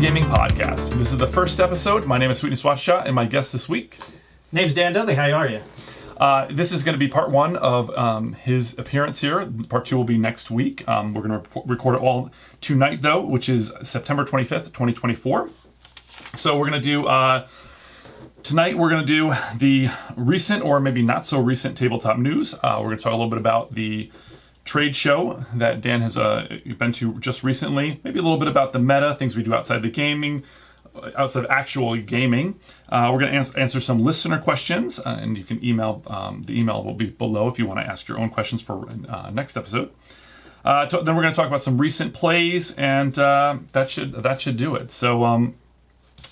Gaming Podcast. This is the first episode. My name is Whachacha, and my guest this week... Name's Dan Dudley. How are you? This is going to be part one of his appearance here. Part two will be next week. We're going to record it all tonight, though, which is September 25th, 2024. So we're going to do... Tonight we're going to do the recent or maybe not so recent tabletop news. We're going to talk a little bit about the trade show that Dan has been to just recently. Maybe a little bit about the meta, things we do outside the gaming, outside of actual gaming. We're going to answer some listener questions, and you can email. The email will be below if you want to ask your own questions for next episode. Then we're going to talk about some recent plays, and that should do it. So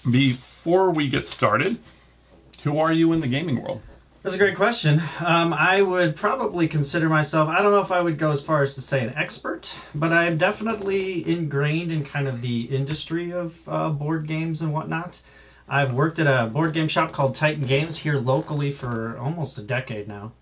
before we get started, who are you in the gaming world? That's a great question. I would probably consider myself, I don't know if I would go as far as to say an expert, but I'm definitely ingrained in kind of the industry of board games and whatnot. I've worked at a board game shop called Titan Games here locally for almost a decade now.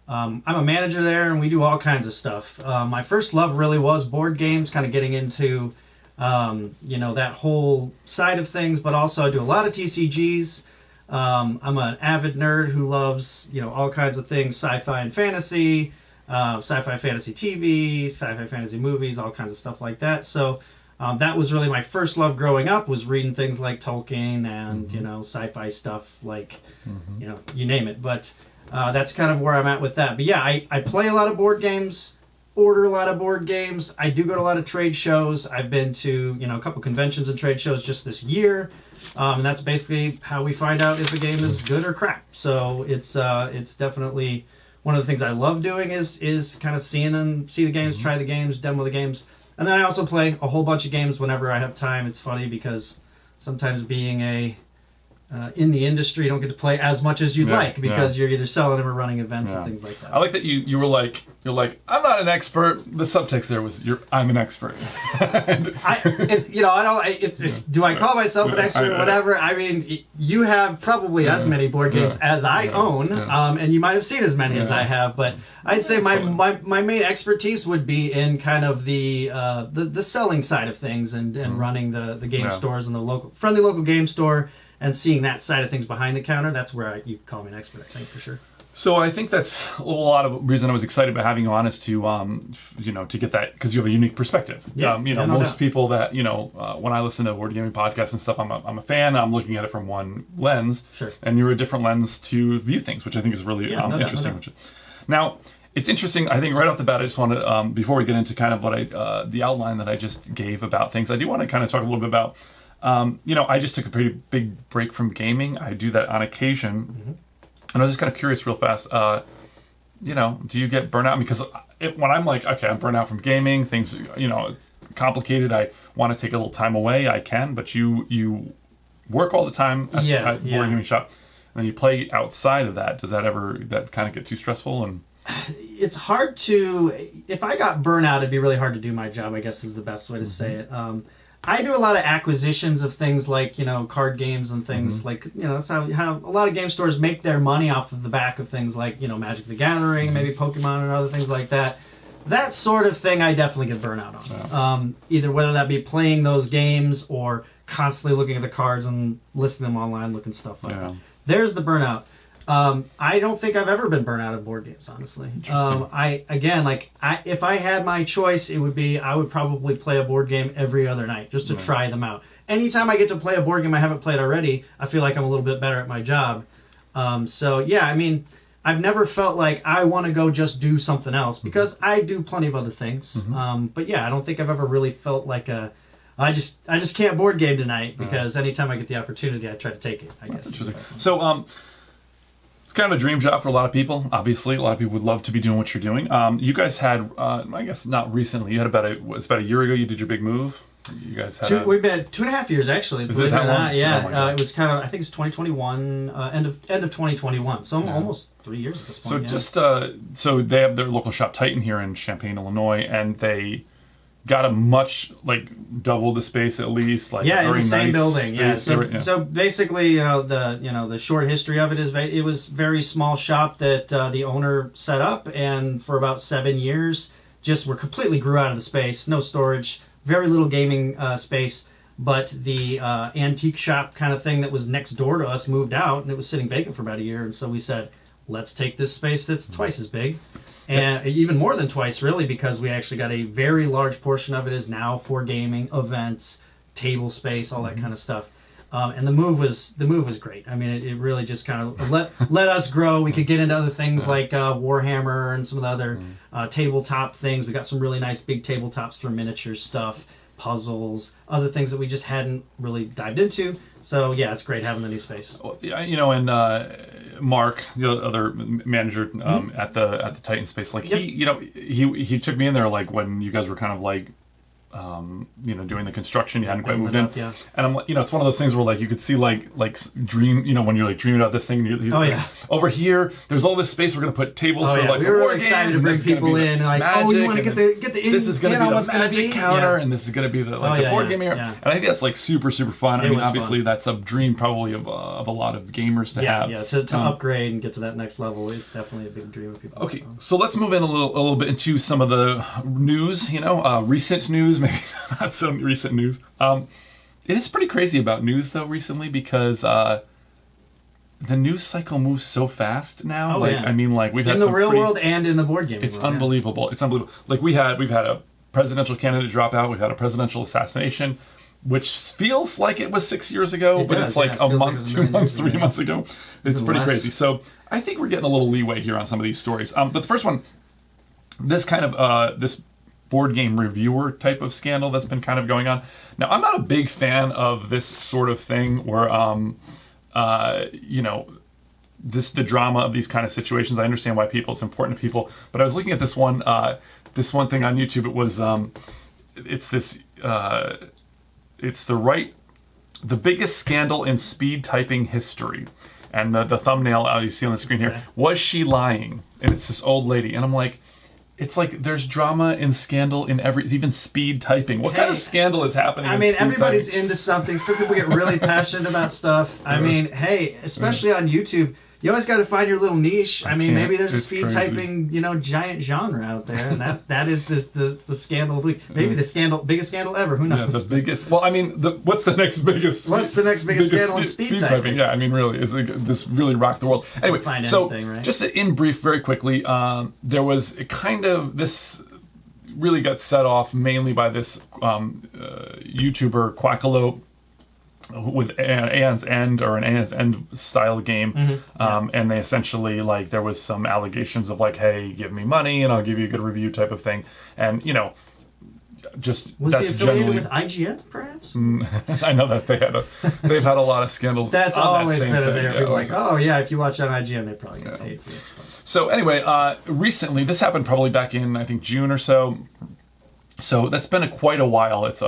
I'm a manager there, and we do all kinds of stuff. My first love really was board games, kind of getting into that whole side of things, but also I do a lot of TCGs. I'm an avid nerd who loves, all kinds of things, sci-fi and fantasy, sci-fi fantasy TV, sci-fi fantasy movies, all kinds of stuff like that. So that was really my first love growing up, was reading things like Tolkien and, sci-fi stuff like, you name it. But that's kind of where I'm at with that. But yeah, I play a lot of board games, order a lot of board games. I do go to a lot of trade shows. I've been to, a couple conventions and trade shows just this year. And that's basically how we find out if a game is good or crap. So it's definitely one of the things I love doing is kind of see the games, try the games, demo the games. And then I also play a whole bunch of games whenever I have time. It's funny because sometimes being in the industry, you don't get to play as much as you'd like because you're either selling them or running events and things like that. I like that you're like, I'm not an expert. The subtext there was, I'm an expert. Do I call myself an expert or whatever? I mean, you have probably as many board games as I own, and you might have seen as many as I have, but I'd say my main expertise would be in kind of the selling side of things and running the game stores and the friendly local game store. And seeing that side of things behind the counter, that's where you call me an expert, I think, for sure. So I think that's a lot of reason I was excited about having you on is to, to get that, because you have a unique perspective. Most people that, when I listen to board gaming podcasts and stuff, I'm a fan. I'm looking at it from one lens. Sure. And you're a different lens to view things, which I think is really interesting. Now, it's interesting. I think right off the bat, I just want to, before we get into kind of what the outline that I just gave about things, I do want to kind of talk a little bit about, I just took a pretty big break from gaming. I do that on occasion. Mm-hmm. And I was just kind of curious real fast, do you get burnout? Because when I'm like, okay, I'm burnt out from gaming, things, it's complicated, I want to take a little time away, I can, but you work all the time at board gaming shop, and then you play outside of that. Does that kind of get too stressful? And it's hard to, if I got burnout, it'd be really hard to do my job, I guess is the best way to say it. I do a lot of acquisitions of things like, card games and things like, that's how a lot of game stores make their money off of the back of things like, Magic the Gathering, maybe Pokemon and other things like that. That sort of thing I definitely get burnout on. Yeah. Either whether that be playing those games or constantly looking at the cards and listing them online, looking stuff like that. There's the burnout. I don't think I've ever been burnt out of board games, honestly. If I had my choice, it would be I would probably play a board game every other night just to try them out. Anytime I get to play a board game I haven't played already, I feel like I'm a little bit better at my job. I've never felt like I want to go just do something else because I do plenty of other things. I don't think I've ever really felt like I just can't board game tonight because anytime I get the opportunity, I try to take it, I guess. Interesting. So, it's kind of a dream job for a lot of people. Obviously, a lot of people would love to be doing what you're doing. You guys had, I guess not recently. You had about a year ago. You did your big move. You guys had. We've been 2.5 years actually. Is it that long? Yeah, it was kind of. I think it's 2021, end of 2021. So almost 3 years at this point. So so they have their local shop Titan here in Champaign, Illinois, and they got a much double the space at least, in the same nice building. Space. So basically, the short history of it is it was a very small shop that the owner set up, and for about 7 years, just completely grew out of the space, no storage, very little gaming space. but the antique shop kind of thing that was next door to us moved out, and it was sitting vacant for about a year. And so we said, let's take this space that's twice as big, and even more than twice, really, because we actually got a very large portion of it is now for gaming, events, table space, all that kind of stuff. And the move was great. I mean, it really just kind of let us grow. We could get into other things like Warhammer and some of the other tabletop things. We got some really nice big tabletops for miniature stuff, puzzles, other things that we just hadn't really dived into. So yeah, it's great having the new space. Yeah, and Mark, the other manager at the Titan space, like he took me in there like when you guys were kind of like doing the construction, you hadn't quite moved in. Yeah. And I'm like, it's one of those things where like you could see like dream, when you're like dreaming about this thing. He's over here. There's all this space. We're gonna put tables for like we the were war really excited games. to bring people in. Like, you want to get the this is gonna be the magic counter, yeah. and this is gonna be the board game area. And I think that's like super fun. I mean, obviously that's a dream probably of a lot of gamers to have. Yeah, to upgrade and get to that next level, it's definitely a big dream of people. Okay, so let's move in a little bit into some of the news. Recent news, maybe not some recent news. It is pretty crazy about news though recently because the news cycle moves so fast now. I mean, like we've had in the real world and in the board game. It's unbelievable. Yeah. It's unbelievable. Like we've had a presidential candidate drop out. We've had a presidential assassination, which feels like it was 6 years ago, but it's like a month, 2 months, 3 months ago. It's pretty crazy. So I think we're getting a little leeway here on some of these stories. But the first one, this kind of this board game reviewer type of scandal that's been kind of going on. Now, I'm not a big fan of this sort of thing where, the drama of these kind of situations. I understand why it's important to people, but I was looking at this one thing on YouTube. It was, it's the biggest scandal in speed typing history. And the thumbnail you see on the screen here, was she lying? And it's this old lady. And I'm like, it's like there's drama and scandal in even speed typing. What kind of scandal is happening? I mean, everybody's into something. Some people get really passionate about stuff. I mean, especially on YouTube, you always got to find your little niche. I mean, maybe there's a speed typing, giant genre out there, and that is the scandal of the week. Maybe the biggest scandal ever. Who knows? Yeah, the biggest. Well, I mean, what's the next biggest? What's the next biggest scandal in speed typing? Yeah, I mean, really, this really rocked the world. Anyway, just in brief, very quickly, there was a kind of this really got set off mainly by this YouTuber Quackalope with an Aeon's End or an Aeon's End style game, and they essentially there was some allegations of hey, give me money and I'll give you a good review type of thing, and just was he affiliated with IGN perhaps? I know that they've had a lot of scandals. That's always been a thing. People if you watch on IGN, they probably get paid for this. So anyway, recently this happened probably back in I think June or so. So that's been quite a while. It's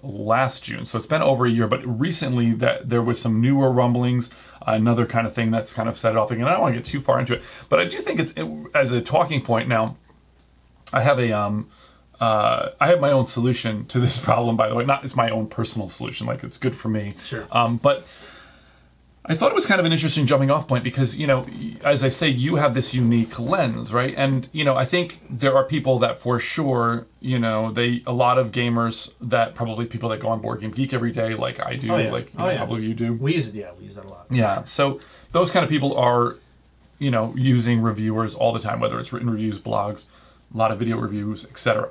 last June. So it's been over a year. But recently, that there was some newer rumblings. Another kind of thing that's kind of set it off again. I don't want to get too far into it, but I do think it's as a talking point. Now, I have I have my own solution to this problem. By the way, it's my own personal solution. It's good for me. Sure. But I thought it was kind of an interesting jumping off point because, as I say, you have this unique lens, right? And, I think there are people that for sure, a lot of gamers that probably people that go on Board Game Geek every day, like I do, probably you do. We use that a lot. Yeah. So those kind of people are, using reviewers all the time, whether it's written reviews, blogs, a lot of video reviews, etc.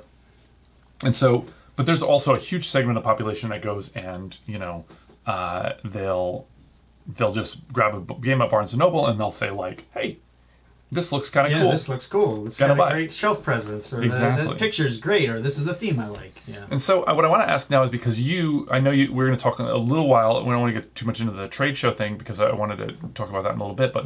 And so, but there's also a huge segment of the population that goes and, they'll just grab a game at Barnes & Noble and they'll say hey, this looks kind of cool. Yeah, this looks cool. It's got a great shelf presence, or the picture's great, or this is the theme I like. Yeah. And so what I want to ask now is because I know we're going to talk in a little while. We don't want to get too much into the trade show thing because I wanted to talk about that in a little bit. But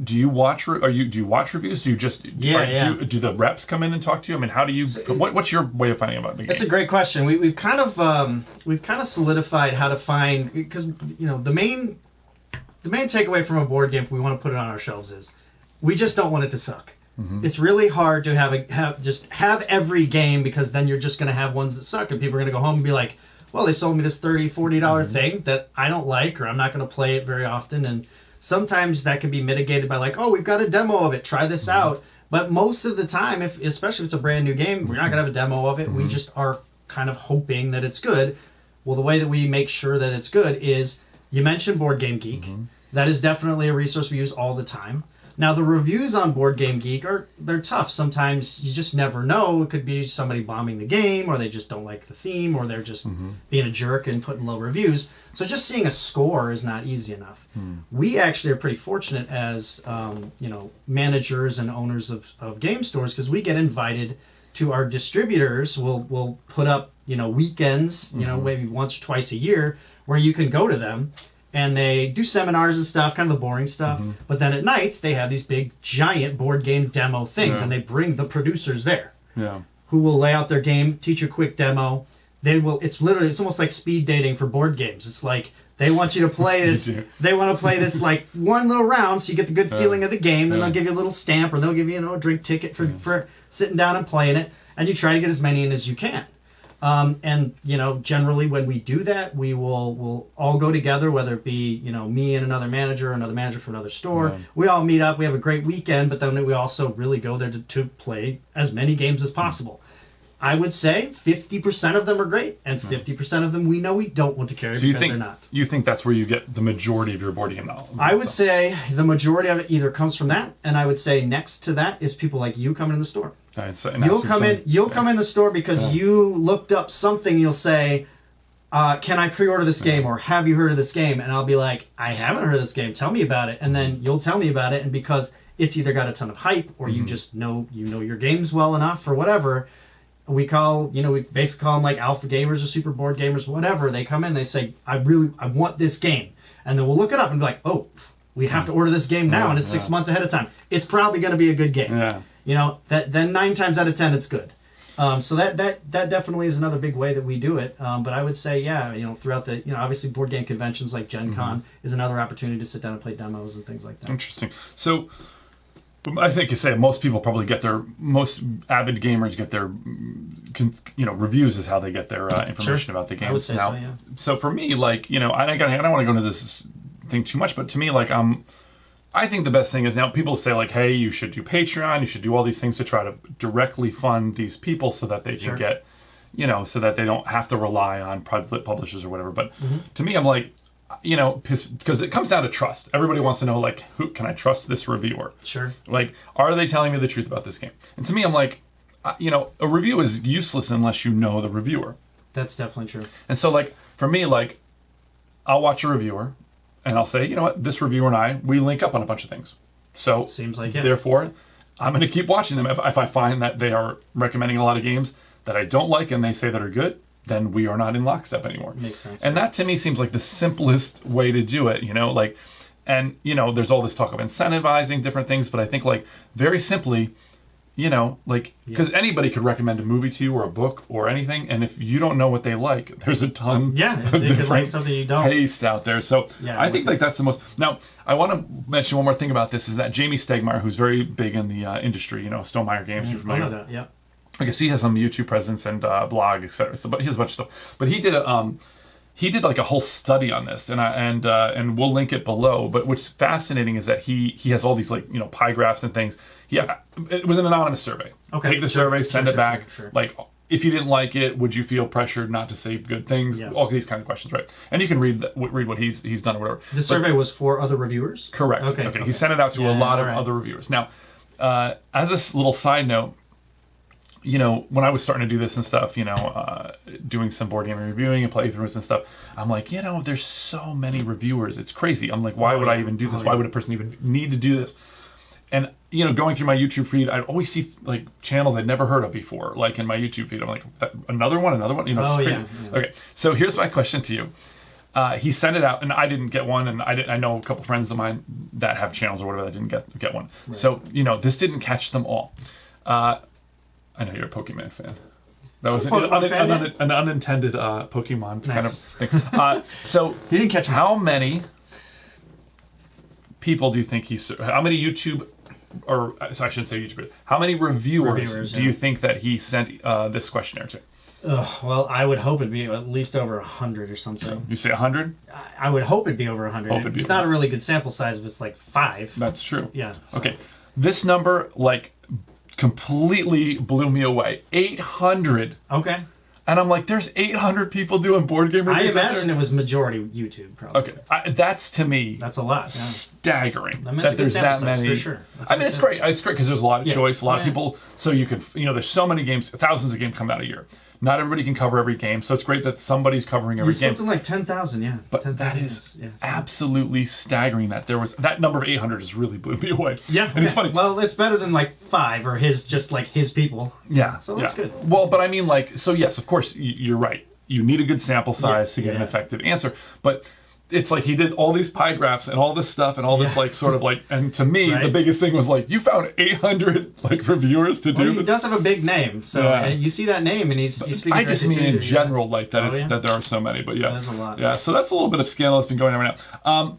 do you watch reviews? Do you just do the reps come in and talk to you? I mean, how do you? What's your way of finding out about the games? That's a great question. We've kind of solidified how to find, because the main takeaway from a board game, if we want to put it on our shelves, is we just don't want it to suck. Mm-hmm. It's really hard to have every game, because then you're just going to have ones that suck and people are going to go home and be like, well, they sold me this $30, $40 thing that I don't like, or I'm not going to play it very often. And sometimes that can be mitigated by we've got a demo of it, try this out. But most of the time, especially if it's a brand new game, we're not going to have a demo of it. We just are kind of hoping that it's good. Well, the way that we make sure that it's good is, you mentioned Board Game Geek. That is definitely a resource we use all the time. Now, the reviews on Board Game Geek they're tough. Sometimes you just never know. It could be somebody bombing the game, or they just don't like the theme, or they're just being a jerk and putting low reviews. So just seeing a score is not easy enough. We actually are pretty fortunate as managers and owners of game stores, because we get invited to our distributors. We'll put up weekends, maybe once or twice a year, where you can go to them. And they do seminars and stuff, kind of the boring stuff. But then at nights, they have these big, giant board game demo things, and they bring the producers there, who will lay out their game, teach you a quick demo. It's almost like speed dating for board games. It's like they want you to play this. They want to play this like one little round, so you get the good feeling of the game. Then they'll give you a little stamp, or they'll give you a drink ticket for sitting down and playing it. And you try to get as many in as you can. And generally when we do that, we'll all go together, whether it be me and another manager from another store. We all meet up. We have a great weekend, but then we also really go there to play as many games as possible. I would say 50% of them are great, and 50% of them we know we don't want to carry because they're not. You think that's where you get the majority of your board game knowledge? I would say the majority of it either comes from that, and I would say next to that is people like you coming in the store. You'll come in the store because you looked up something. You'll say, can I pre-order this game, or have you heard of this game? And I'll be like, I haven't heard of this game, tell me about it. And then you'll tell me about it, and because it's either got a ton of hype, or you just know your games well enough, or whatever, we basically call them like alpha gamers or super board gamers, whatever. They come in, they say, I want this game. And then we'll look it up and be like, oh, we have to order this game now, and it's 6 months ahead of time. It's probably going to be a good game. Then 9 times out of 10 it's good. So that definitely is another big way that we do it. But I would say, throughout the, obviously board game conventions like Gen Con is another opportunity to sit down and play demos and things like that. Interesting. So I think you say most people probably most avid gamers get their, reviews is how they get their information about the games. I would say now, so, yeah. So for me, I don't want to go into this thing too much, but to me, I think the best thing is, now people say hey, you should do Patreon, you should do all these things to try to directly fund these people so that they can get, so that they don't have to rely on private publishers or whatever. But to me, I'm because it comes down to trust. Everybody wants to know, who can I trust this reviewer? Sure. Are they telling me the truth about this game? And to me, I'm a review is useless unless you know the reviewer. That's definitely true. And so, for me, I'll watch a reviewer, and I'll say, this reviewer and I, we link up on a bunch of things. So, seems like it. Therefore, I'm going to keep watching them. If I find that they are recommending a lot of games that I don't like and they say that are good, then we are not in lockstep anymore. Makes sense. And that to me seems like the simplest way to do it, and there's all this talk of incentivizing different things, but I think very simply, because anybody could recommend a movie to you or a book or anything, and if you don't know what they like, there's a ton of different something you don't. tastes out there. So I think that's the most. Now, I want to mention one more thing about this, is that Jamey Stegmaier, who's very big in the industry, Stegmaier Games, you're familiar with that? Yeah. I guess he has some YouTube presence and blog, etc. So, but he has a bunch of stuff. But he did a whole study on this, and we'll link it below. But what's fascinating is that he has all these pie graphs and things. It was an anonymous survey. Okay. Take the survey, send it back. Sure. If you didn't like it, would you feel pressured not to say good things? Yeah. All these kind of questions, right? And you can read what he's done or whatever. The survey was for other reviewers? Correct. Okay. He sent it out to a lot of other reviewers. Now, as a little side note, when I was starting to do this and stuff, doing some board game reviewing and playthroughs and stuff, I'm there's so many reviewers. It's crazy. I'm why would I even do this? Why would a person even need to do this? And, going through my YouTube feed, I'd always see channels I'd never heard of before, in my YouTube feed. I'm another one, it's crazy. Yeah. Okay. So here's my question to you. He sent it out, and I didn't get one, and I know a couple friends of mine that have channels or whatever that didn't get one. Right. So, this didn't catch them all. I know you're a Pokemon fan. That was an unintended Pokemon kind of thing. So he didn't catch how many people do you think how many YouTube, or so I shouldn't say YouTubers, how many reviewers do you think that he sent this questionnaire to? Well, I would hope it'd be at least over 100 or something. So you say 100? I would hope it'd be over 100. It's not a really good sample size if it's 5. That's true. Yeah. So. Okay. This number, like, completely blew me away. 800. Okay. And I'm like, there's 800 people doing board game reviews. I imagine it was majority YouTube, probably. Okay, that's to me. That's a lot. Yeah. Staggering. I mean, that there's that many. For sure. I mean, it's great. It's great because there's a lot of choice, a lot of people. So you can, there's so many games, thousands of games come out a year. Not everybody can cover every game, so it's great that somebody's covering every game. Something like 10,000, yeah. But 10, that is absolutely staggering. That there was that number of 800 just really blew me away. Yeah, and it's funny. Well, it's better than like 5 or his people. Yeah, so that's good. Well, but I mean, like, so yes, of course, you're right. You need a good sample size to get an effective answer, but. It's like he did all these pie graphs and all this stuff and all this like sort of like, and to me the biggest thing was like, you found 800 like reviewers to do this. He does have a big name, so and you see that name and he's speaking. I just mean in general like that that there are so many, but there's a lot. Yeah, so that's a little bit of scandal that's been going on right now.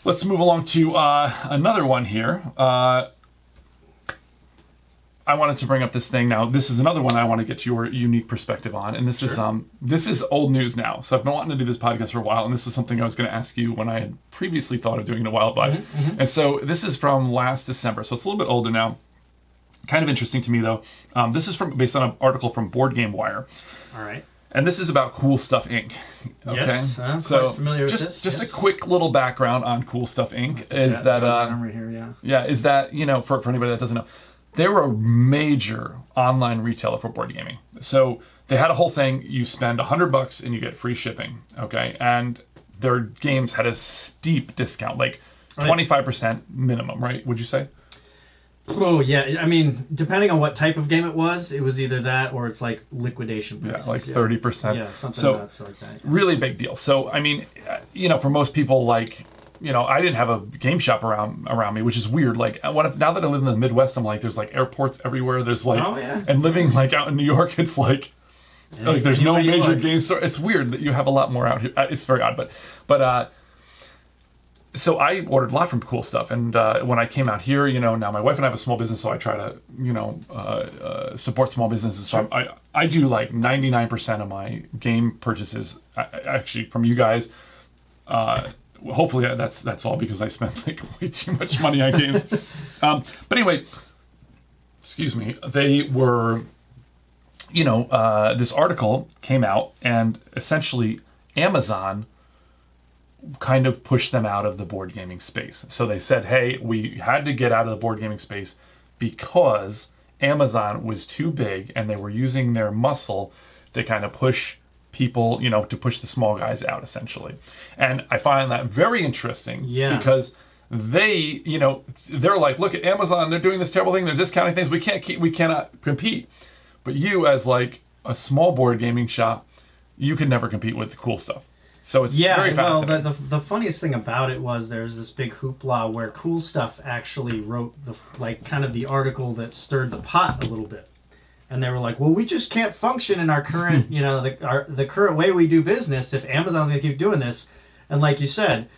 Let's move along to another one here. I wanted to bring up this thing now. This is another one I want to get your unique perspective on, and this is old news now. So I've been wanting to do this podcast for a while, and this was something I was going to ask you when I had previously thought of doing it a while back. And so this is from last December, so it's a little bit older now. Kind of interesting to me though. This is based on an article from Board Game Wire. All right. And this is about Coolstuffinc. Okay, yes, I'm quite familiar with this. Just a quick little background on Coolstuffinc is that is that for anybody that doesn't know. They were a major online retailer for board gaming. So they had a whole thing. You spend $100 and you get free shipping. Okay, and their games had a steep discount, like 25% minimum. Right? Would you say? Oh yeah. I mean, depending on what type of game it was either that or it's like liquidation prices. Yeah, like 30%. Yeah, something nuts like that. Really big deal. So I mean, for most people, like. I didn't have a game shop around me, which is weird. Like, now that I live in the Midwest, I'm like, there's like airports everywhere. There's like, and living like out in New York, it's like there's no major game store. It's weird that you have a lot more out here. It's very odd, but so I ordered a lot from Coolstuff, and when I came out here, now my wife and I have a small business, so I try to, support small businesses. So I do like 99% of my game purchases actually from you guys. Hopefully that's all because I spent like way too much money on games. But anyway, excuse me. They were, this article came out and essentially Amazon kind of pushed them out of the board gaming space. So they said, hey, we had to get out of the board gaming space because Amazon was too big and they were using their muscle to kind of push people, to push the small guys out, essentially. And I find that very interesting because they, they're like, look at Amazon, they're doing this terrible thing, they're discounting things, we cannot compete. But you, as like a small board gaming shop, you can never compete with the Coolstuff. So it's very fascinating. Well, the funniest thing about it was there's this big hoopla where Coolstuff actually wrote the article that stirred the pot a little bit. And they were like, well, we just can't function in our current, the current way we do business if Amazon's going to keep doing this. And like you said,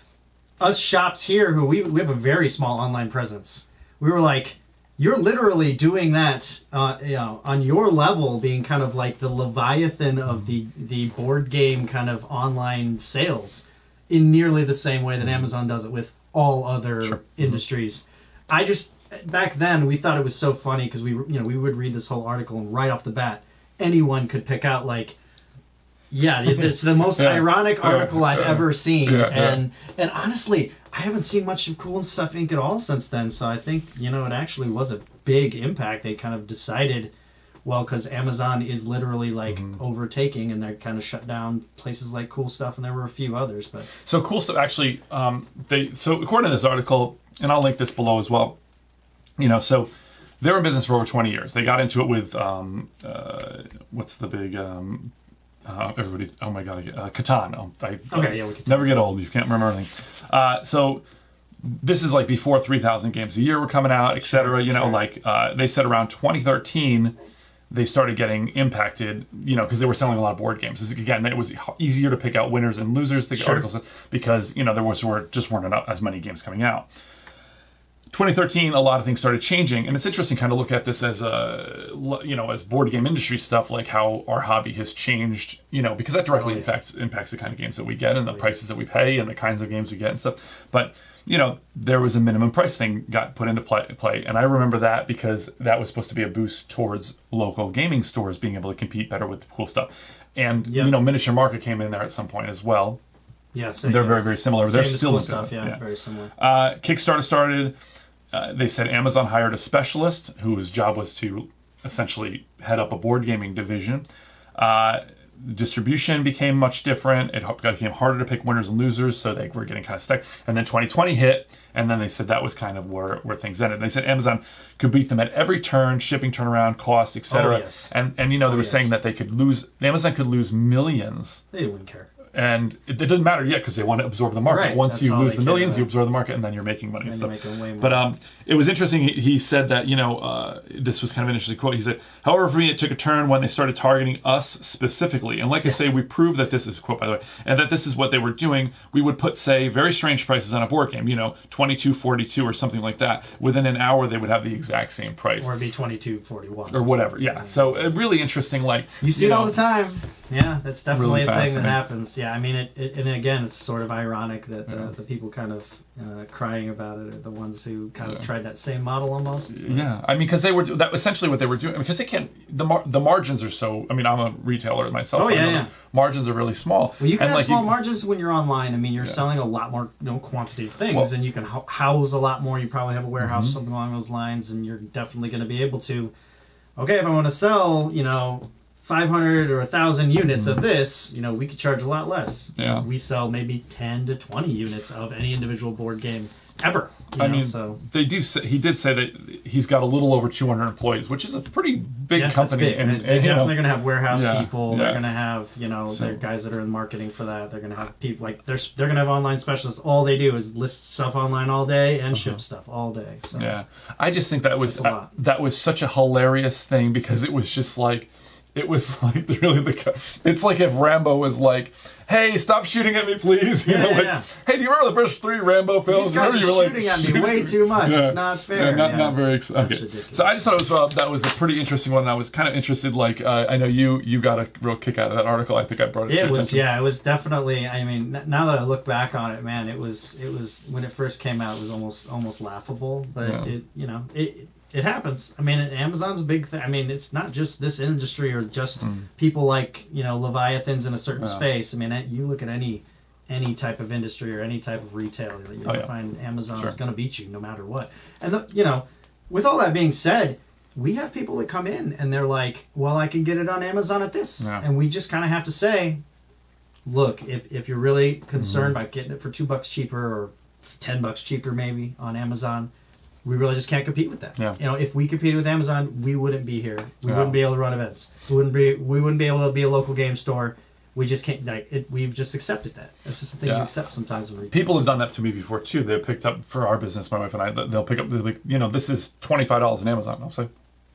us shops here, who we have a very small online presence, we were like, you're literally doing that, on your level, being kind of like the Leviathan of the board game kind of online sales in nearly the same way that Amazon does it with all other industries. Back then, we thought it was so funny because we would read this whole article and right off the bat, anyone could pick out it's the most ironic article I've ever seen. And honestly, I haven't seen much of Coolstuffinc at all since then. So I think it actually was a big impact. They kind of decided, because Amazon is literally overtaking, and they're kind of shut down places like Coolstuff, and there were a few others. But so Coolstuff actually, so according to this article, and I'll link this below as well. So they were in business for over 20 years. They got into it with, what's the big, everybody, oh my God, Catan. We never get old. You can't remember anything. So this is like before 3,000 games a year were coming out, etc. They said around 2013, they started getting impacted, because they were selling a lot of board games. Again, it was easier to pick out winners and losers, the articles, because, there weren't as many games coming out. 2013, a lot of things started changing, and it's interesting kind of look at this as as board game industry stuff, like how our hobby has changed, because that directly impacts the kind of games that we get and the prices that we pay and the kinds of games we get and stuff. But there was a minimum price thing got put into play, and I remember that because that was supposed to be a boost towards local gaming stores being able to compete better with the cool stuff. And Miniature Market came in there at some point as well. Yeah, they're very, very similar. They're still in business. Yeah, very similar. Kickstarter started. They said Amazon hired a specialist whose job was to essentially head up a board gaming division. Distribution became much different. It became harder to pick winners and losers, so they were getting kind of stuck. And then 2020 hit, and then they said that was kind of where things ended. They said Amazon could beat them at every turn, shipping, turnaround, cost, etc. Oh, yes. And they were saying that Amazon could lose millions. They wouldn't care. And it didn't matter yet because they want to absorb the market. Right, once you lose the millions, you absorb the market, and then you're making money. And you're making way more. But it was interesting. He said that this was kind of an interesting quote. He said, "However, for me, it took a turn when they started targeting us specifically. And like I say, we proved that this is a quote, by the way, and that this is what they were doing. We would put, say, very strange prices on a board game, $22.42 or something like that. Within an hour, they would have the exact same price, or it'd be $22.41 or whatever. Yeah. So really interesting. Like you see it all the time. Yeah, that's definitely really a thing that happens. Yeah, I mean, and again, it's sort of ironic that the people kind of crying about it are the ones who kind of tried that same model almost. Yeah, I mean, because they were that essentially what they were doing. Because they can't, the margins are so. I mean, I'm a retailer myself. Oh, so yeah. Margins are really small. Well, you can have small margins when you're online. I mean, you're selling a lot more quantity of things, and you can house a lot more. You probably have a warehouse, something along those lines, and you're definitely going to be able to. Okay, if I want to sell, 500 or 1,000 units of this, we could charge a lot less. Yeah. We sell maybe 10 to 20 units of any individual board game ever. They do. He did say that he's got a little over 200 employees, which is a pretty big company. Big. And they're definitely going to have warehouse people. They're going to have, their guys that are in marketing for that. They're going to have people they're going to have online specialists. All they do is list stuff online all day and ship stuff all day. So yeah, I just think that was such a hilarious thing because it was just like. It was like it's like if Rambo was like, "Hey, stop shooting at me, please." Hey, do you remember the first 3 Rambo films? These guys are shooting at me way too much. Yeah. It's not fair. Yeah, not very okay. So I just thought that was a pretty interesting one. And I was kind of interested. I know you got a real kick out of that article. I think I brought it to your attention. It was definitely. I mean, now that I look back on it, man, it was when it first came out, it was almost laughable. But it happens. I mean, Amazon's a big thing. I mean, it's not just this industry or just people like, Leviathans in a certain space. I mean, you look at any type of industry or any type of retailer that you're going to find Amazon's going to beat you no matter what. And, with all that being said, we have people that come in and they're like, well, I can get it on Amazon at this. Yeah. And we just kind of have to say, look, if you're really concerned about getting it for $2 cheaper or $10 cheaper maybe on Amazon, we really just can't compete with that. Yeah. If we competed with Amazon, we wouldn't be here. We wouldn't be able to run events. We wouldn't be able to be a local game store. We just can't. We've just accepted that. That's just the thing you accept sometimes. People have done that to me before too. They picked up for our business, my wife and I. They'll pick up. They're like, this is $25 on Amazon. I'll say,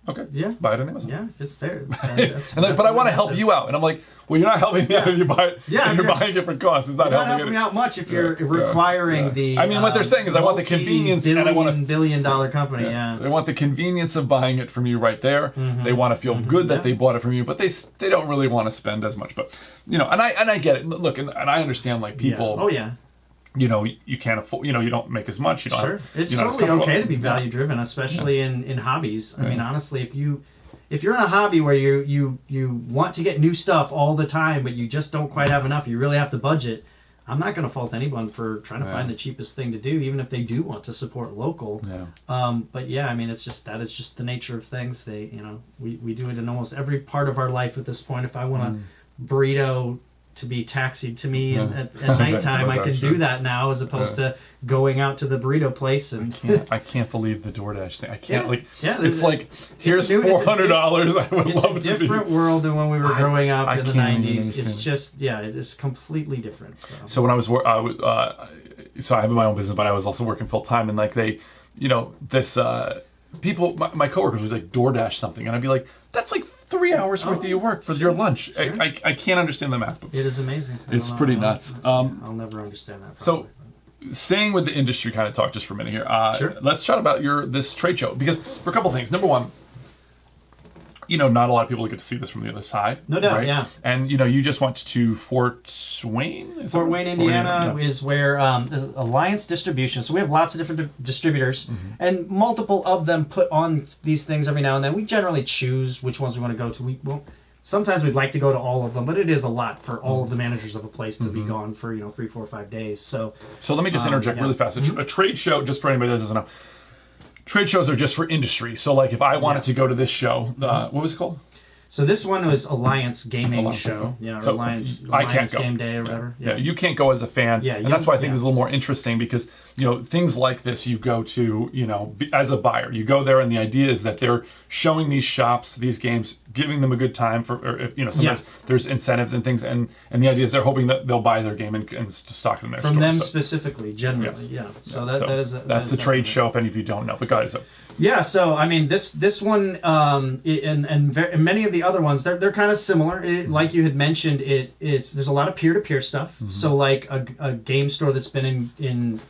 okay, buy it on Amazon. Yeah, it's fair. But I want to help you out, and I'm like, well, you're not helping me out if you buy it. Yeah, you're buying it for cost. It's not helping me out much if you're requiring the. I mean, what they're saying is, I want the convenience, and I want $1 billion company. Yeah, they want the convenience of buying it from you right there. Mm-hmm. They want to feel good that they bought it from you, but they don't really want to spend as much. But and I get it. Look, and I understand people. Oh yeah. You can't afford. You don't make as much. You don't. Sure, it's totally okay to be value driven, especially in hobbies. I mean, honestly, if you're in a hobby where you want to get new stuff all the time, but you just don't quite have enough, you really have to budget. I'm not going to fault anyone for trying to find the cheapest thing to do, even if they do want to support local. Yeah. But yeah, I mean, that is just the nature of things. We do it in almost every part of our life at this point. If I want a burrito to be taxied to me at nighttime, I can do that now as opposed to going out to the burrito place. And I can't believe the DoorDash thing. I can't it's like here's $400. I would love it. It's a different world than when we were growing up in the 90s. It's just it is completely different. So when I was so I have my own business, but I was also working full time, and people, my coworkers would like DoorDash something, and I'd be like, that's like 3 hours worth of your work for your lunch. Sure. I can't understand the math. It is amazing. It's pretty nuts. I'll never understand that. Probably. staying with the industry kind of talk just for a minute here. Sure. Let's chat about this trade show, because for a couple of things. Number one, not a lot of people get to see this from the other side. No doubt, right? yeah. And, you just went to Fort Wayne? Fort Wayne, Indiana is where Alliance Distribution. So we have lots of different distributors, and multiple of them put on these things every now and then. We generally choose which ones we want to go to. Sometimes we'd like to go to all of them, but it is a lot for all of the managers of a place to be gone for 3, 4, 5 days. So let me just interject really fast. A trade show, just for anybody that doesn't know, trade shows are just for industry. So, like, if I wanted to go to this show, what was it called? So this one was Alliance Gaming Show. Yeah, or so Alliance I can't go. Game Day or whatever. Yeah, you can't go as a fan. Yeah, and that's why I think this is a little more interesting, because, things like this you go to, as a buyer. You go there, and the idea is that they're showing these shops, these games, giving them a good time sometimes there's incentives and things, and the idea is they're hoping that they'll buy their game and stock it in their store. From them specifically, generally, So that's the trade show, if any of you don't know. But guys, yeah, so I mean, this one and many of the other ones, they're kind of similar. Like you had mentioned, there's a lot of peer-to-peer stuff. So like a game store that's been in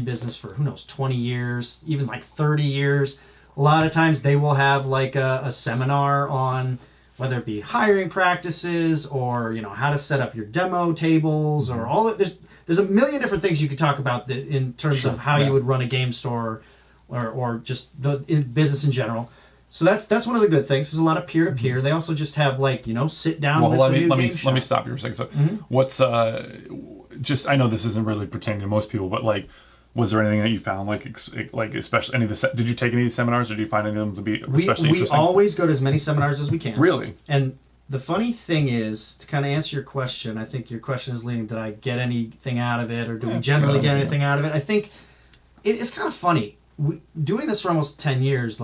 business for 20 years, even like 30 years. A lot of times they will have like a seminar on whether it be hiring practices or how to set up your demo tables or all of there's a million different things you could talk about in terms of how you would run a game store or just in business in general. So that's one of the good things. There's a lot of peer-to-peer. They also just have sit down. Well, let me stop you for a second. So, what's I know this isn't really pertaining to most people, but like, was there anything that you found like especially any of the did you take any of these seminars, or did you find any of them to be especially interesting? We always go to as many seminars as we can. Really? And the funny thing is, to kind of answer your question, I think your question is leading, did I get anything out of it, or do we generally get anything out of it? I think it's kind of funny. Doing this for almost 10 years,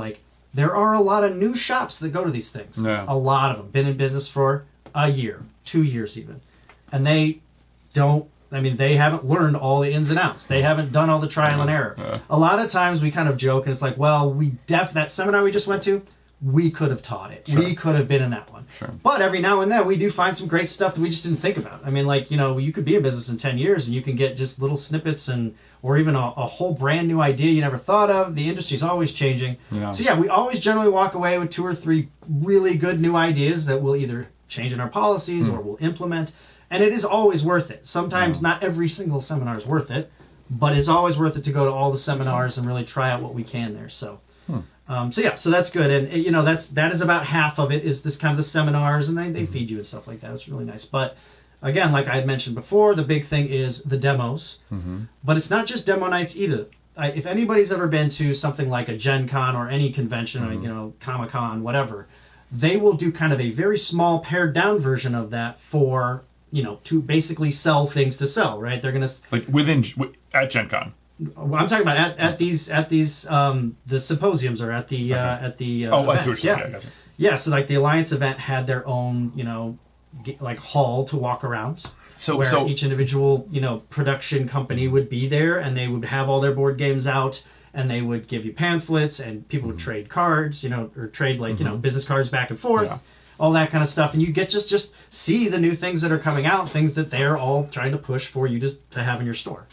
there are a lot of new shops that go to these things. Yeah. A lot of them. Been in business for a year, 2 years even. And they haven't learned all the ins and outs. They haven't done all the trial and error. Yeah. A lot of times we kind of joke, and it's like, well, that seminar we just went to, we could have taught it. Sure. We could have been in that one. Sure. But every now and then we do find some great stuff that we just didn't think about. I mean, you could be in business in 10 years and you can get just little snippets or even a whole brand new idea you never thought of. The industry's always changing. Yeah. So we always generally walk away with 2 or 3 really good new ideas that we'll either change in our policies or we'll implement. And it is always worth it. Sometimes not every single seminar is worth it, but it's always worth it to go to all the seminars and really try out what we can there. So that's good. And that is about half of it is this kind of the seminars, and they feed you and stuff like that. It's really nice. But again, like I had mentioned before, the big thing is the demos. But it's not just demo nights either. If anybody's ever been to something like a Gen Con or any convention, Comic-Con, whatever, they will do kind of a very small pared down version of that for to basically sell things to sell, right? They're going to at Gen Con. I'm talking about at these the symposiums or at the events. I see what you're saying. Yeah, so like the Alliance event had their own hall to walk around. So each individual production company would be there, and they would have all their board games out, and they would give you pamphlets, and people would trade cards, or trade business cards back and forth. Yeah. All that kind of stuff, and you get just see the new things that are coming out, things that they're all trying to push for you to have in your store,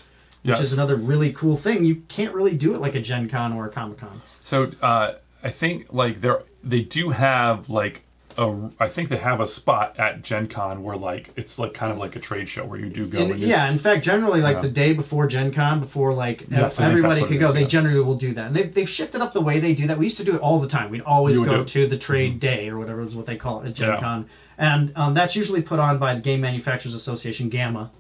which is another really cool thing. You can't really do it like a Gen Con or a Comic Con. So I think they do have I think they have a spot at Gen Con where it's kind of like a trade show where you do go. In fact, generally the day before Gen Con, before everybody could go, they generally will do that. And they've shifted up the way they do that. We used to do it all the time. We'd always go to the trade day or whatever is what they call it at Gen Con. And that's usually put on by the Game Manufacturers Association, GAMA.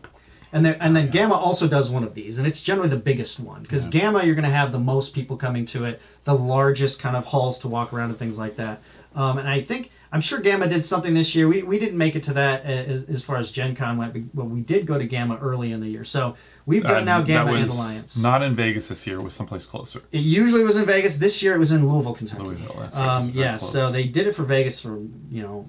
And then GAMA also does one of these, and it's generally the biggest one, because GAMA, you're going to have the most people coming to it, the largest kind of halls to walk around and things like that. And I'm sure GAMA did something this year. We didn't make it to that as far as Gen Con went, but we did go to GAMA early in the year. So we've done now GAMA and Alliance. Not in Vegas this year. It was someplace closer. It usually was in Vegas. This year it was in Louisville, Kentucky. Louisville, that's right. So they did it for Vegas for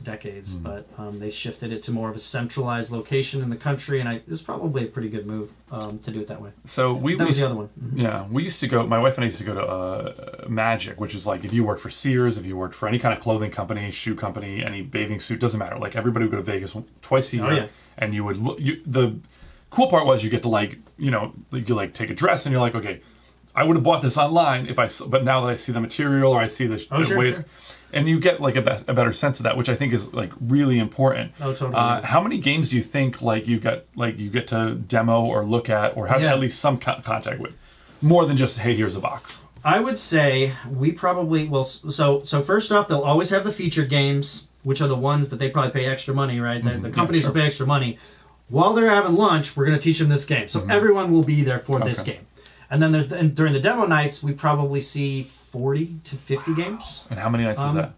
decades, but they shifted it to more of a centralized location in the country, and it's probably a pretty good move to do it that way. So that was the other one. Yeah, we used to go. My wife and I used to go to Magic, which is if you worked for Sears, if you worked for any kind of clothing company, shoe company, any bathing suit, doesn't matter. Everybody would go to Vegas twice a year, and you would look. The cool part was you get to you know, you like take a dress and you're like, okay, I would have bought this online but now that I see the material or I see the ways, sure. And you get like a better sense of that, which I think is like really important. Oh, totally. How many games do you think like you get to demo or look at or have at least some contact with, more than just, hey, here's a box? I would say we probably will. So first off, they'll always have the featured games, which are the ones that they probably pay extra money, right? The companies will pay extra money. While they're having lunch, we're going to teach them this game, so everyone will be there for this game. And then during the demo nights, we probably see 40 to 50 games. And how many nights is that?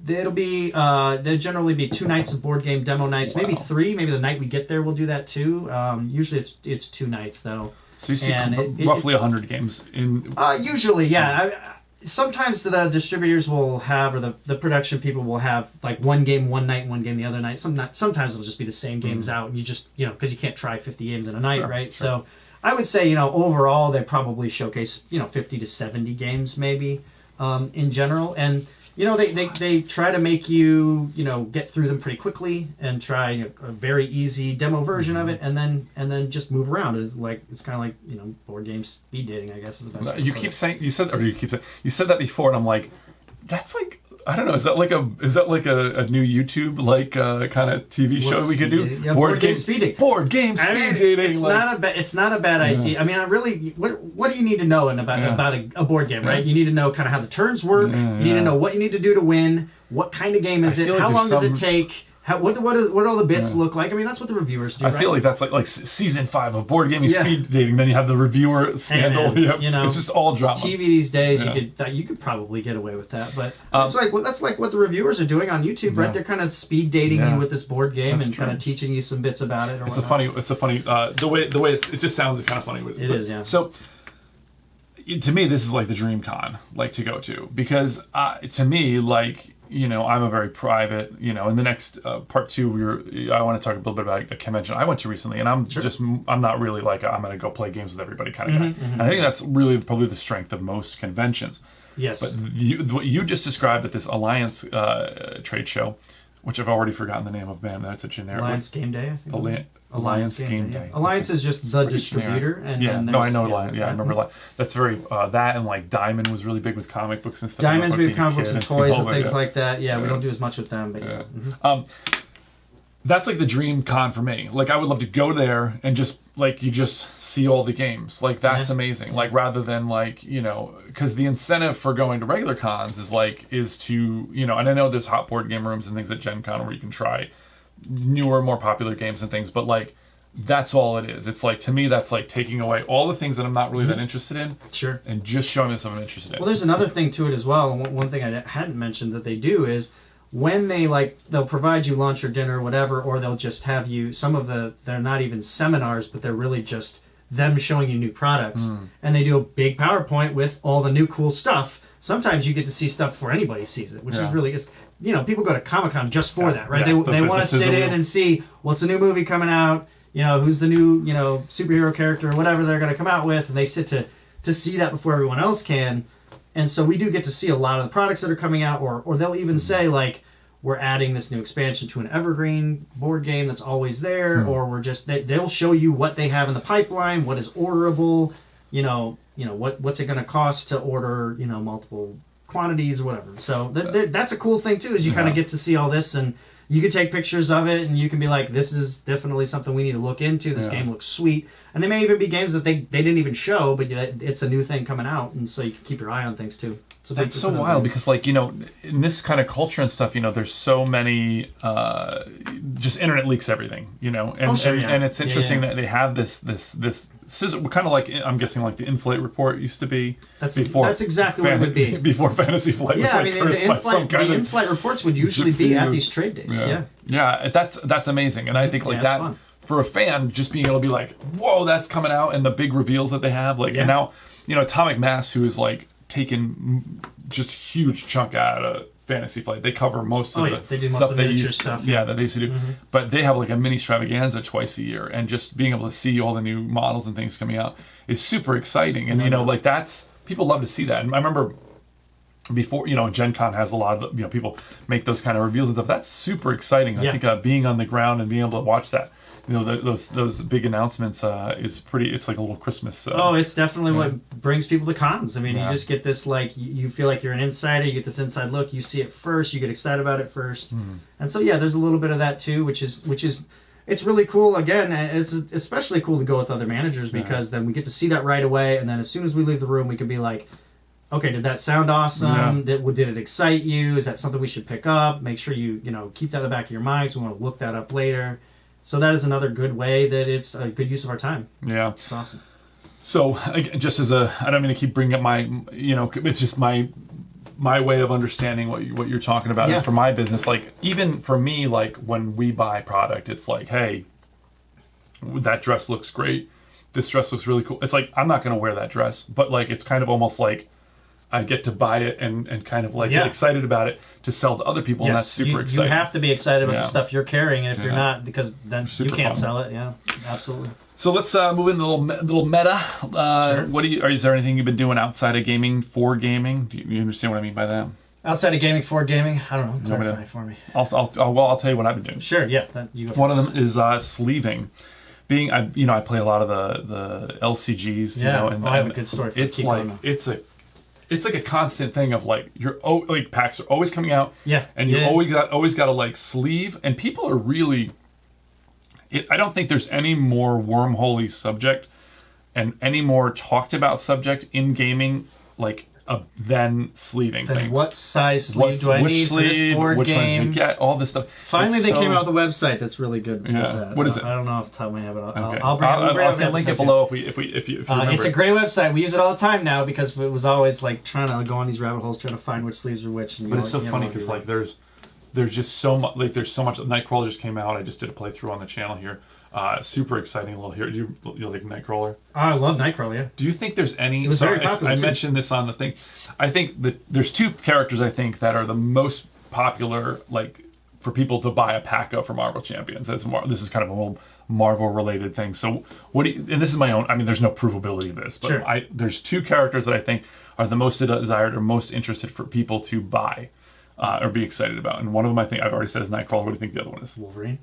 There'll generally be 2 nights of board game demo nights, maybe 3. Maybe the night we get there, we'll do that too. Usually it's 2 nights though. So you see roughly 100 games in. Usually, yeah. Sometimes the distributors will have, or the production people will have, like one game one night, one game the other night. Sometimes it'll just be the same games out, and you just, because you can't try 50 games in a night, right? Sure. So I would say, overall they probably showcase, 50 to 70 games maybe in general, and they try to make you get through them pretty quickly and try a very easy demo version of it, and then just move around. It's kind of like board game speed dating, I guess is the best. You said that before, and I'm like, that's like, I don't know. Is that like a new YouTube kind of TV show we could do? Yeah, board game speed dating. Board game speed dating. It's not a bad idea. I mean, what do you need to know about a board game, right? You need to know kind of how the turns work. You need to know what you need to do to win. What kind of game is it? How long does it take? What do all the bits look like? I mean, that's what the reviewers do. I feel like that's like season 5 of board gaming speed dating. Then you have the reviewer scandal. It's just all drama. TV these days, you could probably get away with that, but that's like what the reviewers are doing on YouTube, right? They're kind of speed dating you with this board game and kind of teaching you some bits about it. It's a funny. The way it just sounds kind of funny. It is, yeah. So to me, this is like the dream con, like to go to, because to me, like. I'm a very private, in the next part 2, I want to talk a little bit about a convention I went to recently, and I'm not really like I'm going to go play games with everybody kind of guy. And I think that's really probably the strength of most conventions. Yes. But what you just described at this Alliance trade show, which I've already forgotten the name of, man, that's a generic. Alliance Game Day, I think. Alliance Game Day. Alliance is just the distributor. And I know Alliance. Yeah, I remember Alliance. That's very, that and like Diamond was really big with comic books and stuff. Diamond's big with comic books and toys and things like that. Yeah, we don't do as much with them. But that's like the dream con for me. Like I would love to go there and just see all the games. Like that's amazing. Like rather than because the incentive for going to regular cons is to, and I know there's hot board game rooms and things at Gen Con where you can try newer, more popular games and things, but that's all it is. It's to me, that's taking away all the things that I'm not really that interested in. Sure. And just showing me stuff I'm interested in. Well, there's another thing to it as well. One thing I hadn't mentioned that they do is when they'll provide you lunch or dinner or whatever, or they'll just have you, they're not even seminars, but they're really just them showing you new products. And they do a big PowerPoint with all the new cool stuff. Sometimes you get to see stuff before anybody sees it, which is really, people go to Comic-Con just for that, right? Yeah, they want to sit in and see what's the new movie coming out, who's the new, superhero character or whatever they're going to come out with, and they sit to see that before everyone else can. And so we do get to see a lot of the products that are coming out, or they'll even say, we're adding this new expansion to an evergreen board game that's always there, or they'll show you what they have in the pipeline, what is orderable, what's it going to cost to order, multiple quantities or whatever. So that's a cool thing too, is you kind of get to see all this, and you can take pictures of it, and you can be like, this is definitely something we need to look into. This game looks sweet. And they may even be games that they didn't even show, but it's a new thing coming out, and so you can keep your eye on things too. So that's so wild because, in this kind of culture and stuff, there's so many, just internet leaks everything, and it's interesting that they have this kind of like, I'm guessing like the Inflate report used to be. That's exactly what it would be. Before Fantasy Flight was the in-flight reports would usually be at these trade days. Yeah, that's that and I think that fun. For a fan, just being able to be like, whoa, that's coming out, and the big reveals that they have, and now Atomic Mass, who is taken just huge chunk out of Fantasy Flight. They cover most of the stuff they used that they used to do. But they have a mini extravaganza twice a year, and just being able to see all the new models and things coming out is super exciting. And that's, people love to see that. And I remember before, Gen Con has a lot of people make those kind of reveals and stuff. That's super exciting. I think being on the ground and being able to watch that those big announcements is pretty. It's like a little Christmas. It's definitely what brings people to cons. I mean, you just get this like you feel like you're an insider. You get this inside look. You see it first. You get excited about it first. And so there's a little bit of that too, which is it's really cool. Again, it's especially cool to go with other managers because then we get to see that right away. And then as soon as we leave the room, we can be like, okay, did that sound awesome? Did it excite you? Is that something we should pick up? Make sure you keep that in the back of your mind. So we want to look that up later. So that is another good way that it's a good use of our time. Yeah, it's awesome. So just as I don't mean to keep bringing up my, it's just my way of understanding what you're talking about is for my business. Like even for me, like when we buy product, it's like, hey, that dress looks great. This dress looks really cool. It's like I'm not going to wear that dress, but like it's kind of almost like I get to buy it and kind of like get excited about it to sell to other people, and that's super exciting. You have to be excited about the stuff you're carrying, and if you're not, because then you can't sell it. Yeah, absolutely. So let's move into the little meta. Sure. Is there anything you've been doing outside of gaming for gaming? Do you understand what I mean by that? Outside of gaming for gaming, I don't know. Clarify for me. I'll tell you what I've been doing. Sure. Yeah. One of them is sleeving. I play a lot of the LCGs. Yeah. And I have a good story. It's like a constant thing of like packs are always coming out. Yeah. And you always got to like sleeve, and people are really. I don't think there's any more wormholey subject and any more talked about subject in gaming than sleeving things. What size sleeve do I need for this board game? Which one get? All this stuff. Finally, they came out with a website that's really good. Yeah. What is it? I don't know off the top of my head, but I'll link it below if you remember. It's a great website. We use it all the time now because it was always like trying to go on these rabbit holes, trying to find which sleeves are which. But it's so funny because like there's just so much. Like there's so much. Nightcrawler just came out. I just did a playthrough on the channel here. Super exciting little here. Do you like Nightcrawler? I love Nightcrawler, yeah. Do you think there's any... It was very popular, I mentioned this on the thing. I think that there's two characters, I think, that are the most popular, like, for people to buy a pack of for Marvel Champions. This is kind of a little Marvel-related thing. So, and this is my own... I mean, there's no provability of this, but sure. There's two characters that I think are the most desired or most interested for people to buy or be excited about. And one of them, I think, I've already said is Nightcrawler. What do you think the other one is? Wolverine.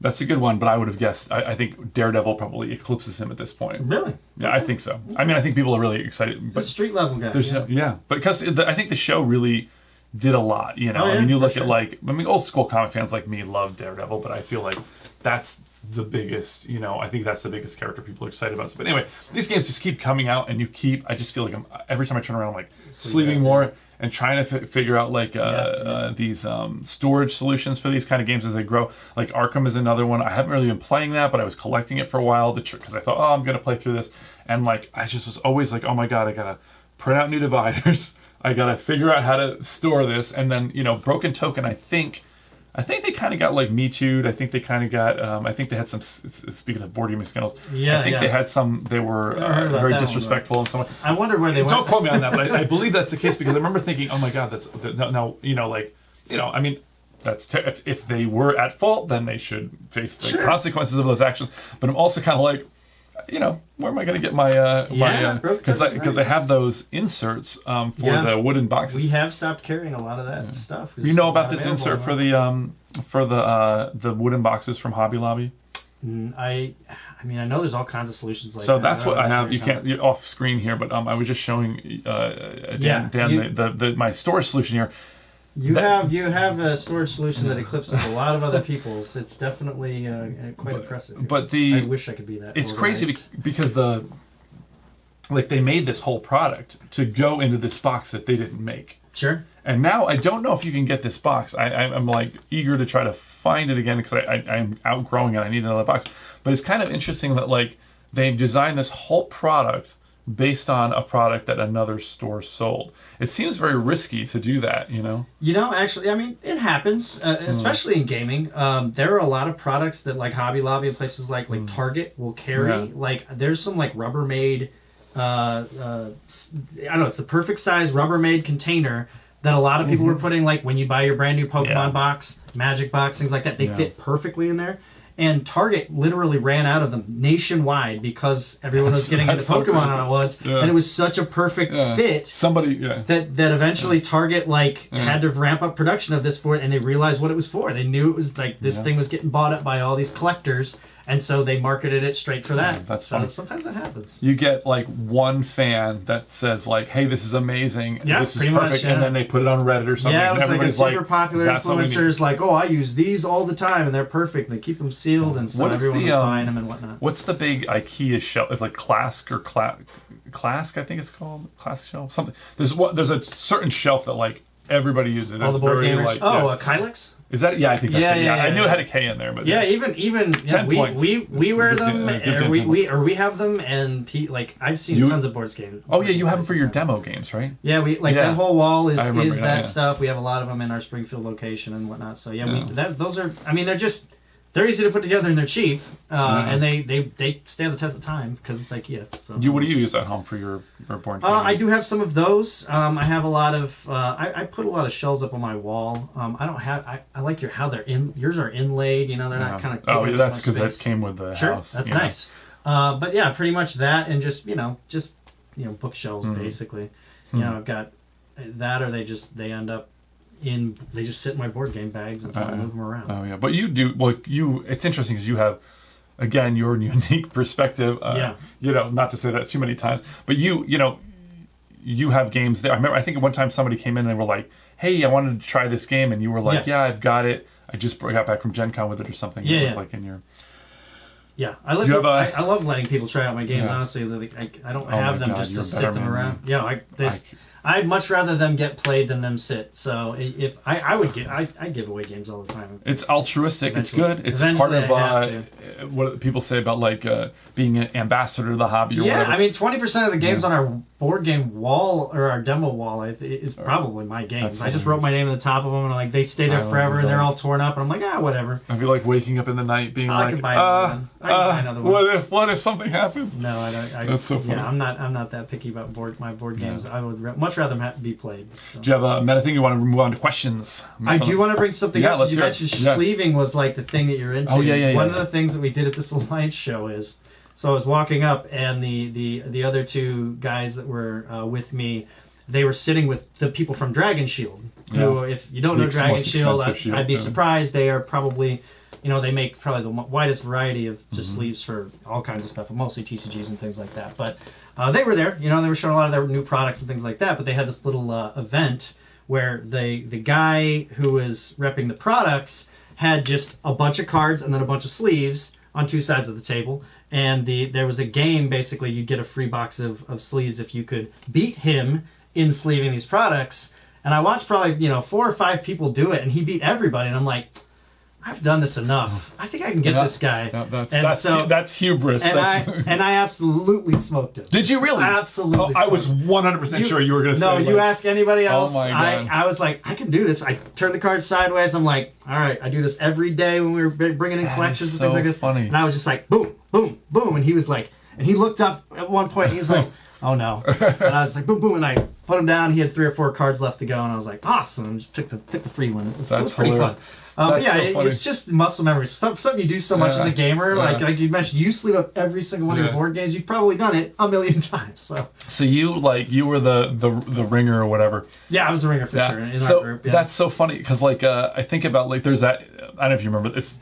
That's a good one, but I would have guessed. I think Daredevil probably eclipses him at this point. Really? Yeah, I think so. I mean, I think people are really excited. He's a street level guy. But because I think the show really did a lot. I mean, you look at old school comic fans like me love Daredevil, but I feel like that's the biggest. I think that's the biggest character people are excited about. But anyway, these games just keep coming out, and I just feel like every time I turn around, I'm like sleeving more. And trying to figure out these storage solutions for these kind of games as they grow. Like Arkham is another one. I haven't really been playing that, but I was collecting it for a while because I thought, I'm going to play through this. And I just was always like, oh my god, I got to print out new dividers. I got to figure out how to store this. And then Broken Token, I think they kind of got Me Too'd. I think they kind of got. I think they had some. Speaking of board gaming scandals, I think they had some. They were very disrespectful and so on. I wonder where they went. Don't quote me on that, but I believe that's the case because I remember thinking, oh my god, that's no. I mean, that's if they were at fault, then they should face the consequences of those actions. But I'm also kind of like, where am I going to get my because I have those inserts for the wooden boxes. We have stopped carrying a lot of that stuff. You know about this insert for the wooden boxes from Hobby Lobby? I know there's all kinds of solutions like that. So that's what I have. You're off screen here, but I was just showing Dan my storage solution here. You have a storage solution that eclipses a lot of other people's. It's definitely quite impressive. But I wish I could be that. It's organized. crazy because they made this whole product to go into this box that they didn't make. Sure. And now I don't know if you can get this box. I'm eager to try to find it again because I'm outgrowing it. I need another box. But it's kind of interesting that they've designed this whole product based on a product that another store sold. It seems very risky to do that, Actually, I mean, it happens, especially in gaming. There are a lot of products that Hobby Lobby and places like Target will carry. Yeah. There's some Rubbermaid, I don't know, it's the perfect size Rubbermaid container that a lot of people were putting, when you buy your brand new Pokemon box, Magic box, things like that. They fit perfectly in there. And Target literally ran out of them nationwide because everyone was getting into Pokemon on it once, and it was such a perfect fit. That eventually Target had to ramp up production of this for it, and they realized what it was for. They knew it was this thing was getting bought up by all these collectors, And so they marketed it straight for that. Yeah, that's so funny. sometimes that happens. You get like one fan that says like, "Hey, this is amazing. Yeah, this is pretty perfect," much, yeah. and then they put it on Reddit or something. Yeah, it was and like a everybody's super popular "That's what we need." influencers like, "Oh, I use these all the time, and they're perfect. And they keep them sealed, and so everyone was buying them and whatnot." What's the big IKEA shelf? It's like Clask or Clask, I think it's called. Clask shelf, something. There's a certain shelf that like everybody uses. All the board gamers. Like, Kylix? Is that? Yeah, I think that's it. Yeah, I knew it had a K in there, but even 10 points. we wear them, or we have them, and like I've seen tons of board games. Oh yeah, you have them for your demo games, right? Yeah, that whole wall is that, that stuff. We have a lot of them in our Springfield location and whatnot. So those are. I mean, they're easy to put together and they're cheap, and they stand the test of time because it's IKEA. So what do you use at home for your board game? I do have some of those. I have a lot of. I put a lot of shelves up on my wall. I don't have. I like how they're in. Yours are inlaid. You know, they're not kind of. Oh yeah, that's because that came with the house. That's nice. But yeah, pretty much that, and just bookshelves basically. You know, I've got that, or they end up. They just sit in my board game bags until I move them around. Oh yeah, but you do it's interesting because you have, again, your unique perspective. Not to say that too many times, but you have games there. I think at one time somebody came in and they were like, "Hey, I wanted to try this game," and you were like, "Yeah, I've got it. I just got back from Gen Con with it or something." Yeah, it was like in your. Yeah, I love letting people try out my games. Honestly, I don't have them just to sit them around. Yeah, I'd much rather them get played than them sit. So if I give away games all the time. It's altruistic. Eventually. It's good. It's part of what people say about like being an ambassador to the hobby or whatever. Yeah, I mean, 20% of the games on our board game wall or our demo wall is probably my games. I just wrote my name on the top of them, and they stay there forever, and they're all torn up, and I'm like, whatever. I feel like waking up in the night being I could buy another one. What if something happens? No, I don't. That's so funny. Yeah, I'm not that picky about my board games. I would much rather be played. So. Do you have a meta thing you want to move on to questions? I do want to bring something up. You mentioned sleeving was like the thing that you're into. Oh yeah. One of the things that we did at this Alliance show is, so I was walking up and the other two guys that were with me, they were sitting with the people from Dragon Shield. Who, if you don't know Dragon Shield, I'd be surprised. They are probably, they make probably the widest variety of just sleeves for all kinds of stuff, mostly TCGs and things like that. But they were there. They were showing a lot of their new products and things like that. But they had this little event where the guy who was repping the products had just a bunch of cards and then a bunch of sleeves on two sides of the table. And there was a game, basically, you'd get a free box of sleeves if you could beat him in sleeving these products. And I watched probably, 4 or 5 people do it, and he beat everybody. And I'm like, I've done this enough. I think I can get this guy. That's hubris. And I absolutely smoked him. Did you really? Absolutely. I was 100% sure you were going to say. No, you ask anybody else. Oh my God. I was like, I can do this. I turned the cards sideways. I'm like, all right, I do this every day when we were bringing in collections and things like this. Funny. And I was just like, boom, boom, boom. And he was like, and he looked up at one point. And he's like, oh no. And I was like, boom, boom. And I put him down. He had 3 or 4 cards left to go. And I was like, awesome. And just took the free one. It was pretty fun. But yeah, it's just muscle memory. Something you do so much as a gamer. Like you mentioned, you sleeve up every single one of your board games. You've probably done it a million times. So you were the ringer or whatever. Yeah, I was the ringer for sure in our group. Yeah. That's so funny because I think about there's that, I don't know if you remember, it's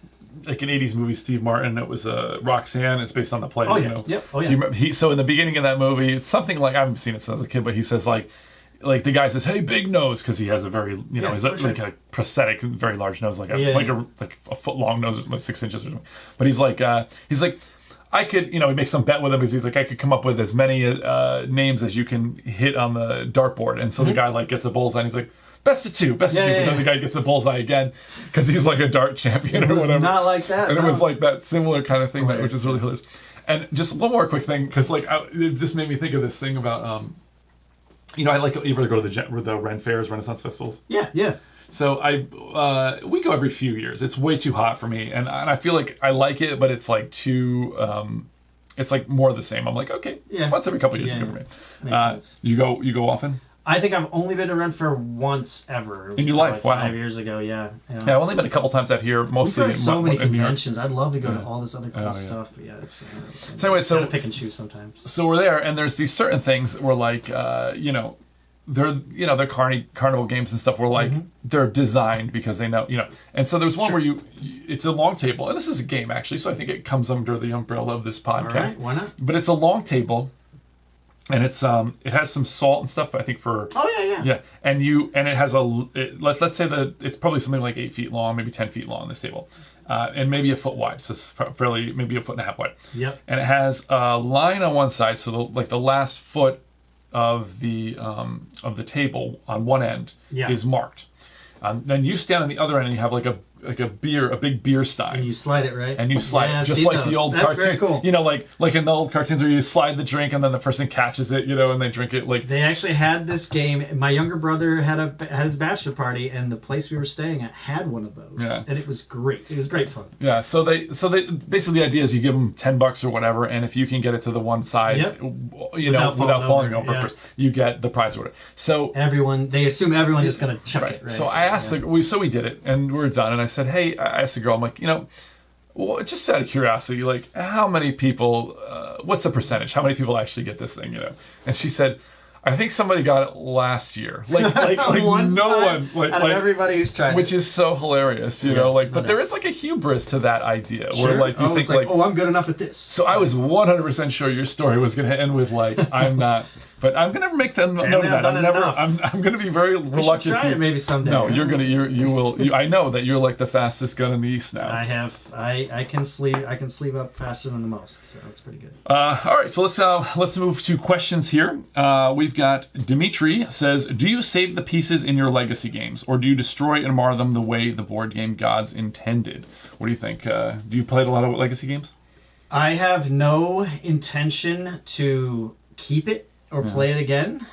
like an 80s movie, Steve Martin. It was Roxanne. It's based on the play. Oh yeah. Yep. Oh yeah. So in the beginning of that movie, it's something like, I haven't seen it since I was a kid, but he says like the guy says, "Hey, big nose," because he has a very, he's like a prosthetic, very large nose, like a foot long nose, like 6 inches or something. But he's like, I could, he makes some bet with him because he's like, I could come up with as many names as you can hit on the dartboard, and so the guy gets a bullseye, and he's like, best of two, but then the guy gets a bullseye again because he's like a dart champion or whatever. Not like that. And it was like that similar kind of thing, which is really hilarious. And just one more quick thing, because it just made me think of this thing about. I like either go to the Ren fairs, Renaissance festivals. Yeah. So we go every few years. It's way too hot for me, and I feel like I like it, but it's like too. It's like more of the same. I'm like, okay, once every couple of years is good for me. Makes sense. You go often? I think I've only been to Ren Fair once ever. In your life? Wow. 5 years ago, yeah. Yeah, I've only been a couple times out here. Mostly We've so many conventions. I'd love to go to all this other cool stuff, but it's so anyway, gotta pick and choose sometimes. So we're there, and there's these certain things that we're like, they're they're carnival games and stuff where like they're designed because they know and so there's one where it's a long table, and this is a game actually, so I think it comes under the umbrella of this podcast. All right, why not? But it's a long table, and it's it has some salt and stuff I think for and it has let's say that it's probably something like 8 feet long, maybe 10 feet long, this table, and maybe a foot wide, so it's fairly maybe a foot and a half wide. Yep. And it has a line on one side, so the last foot of the table on one end is marked. Then you stand on the other end and you have like a big beer stein. And you slide it, right? And you slide it, just like the old cartoons. Very cool. Like in the old cartoons where you slide the drink and then the person catches it, and they drink it. Like they actually had this game. My younger brother had his bachelor party, and the place we were staying at had one of those. Yeah. And it was great. It was great fun. Yeah. So they basically the idea is you give them $10 or whatever, and if you can get it to the one side, without falling over first, you get the prize or whatever. So they assume everyone's just going to chuck it. Right? So I asked we did it and we were done, and I said, hey, I asked the girl, I'm like, well, just out of curiosity, like, how many people, what's the percentage? How many people actually get this thing, And she said, I think somebody got it last year. Like no one. Like everybody who's tried which is so hilarious, but there is like a hubris to that idea. Sure. Where like you think like, I'm good enough at this. So I was 100% sure your story was going to end with like, I'm not. But I'm gonna make them know that I'm gonna be very reluctant to try it maybe someday. No, you're gonna you will. I know that you're like the fastest gun in the East now. I can sleeve up faster than the most, so that's pretty good. All right, so let's move to questions here. We've got Dimitri says, do you save the pieces in your legacy games, or do you destroy and mar them the way the board game gods intended? What do you think? Do you play a lot of legacy games? I have no intention to keep it or play it again.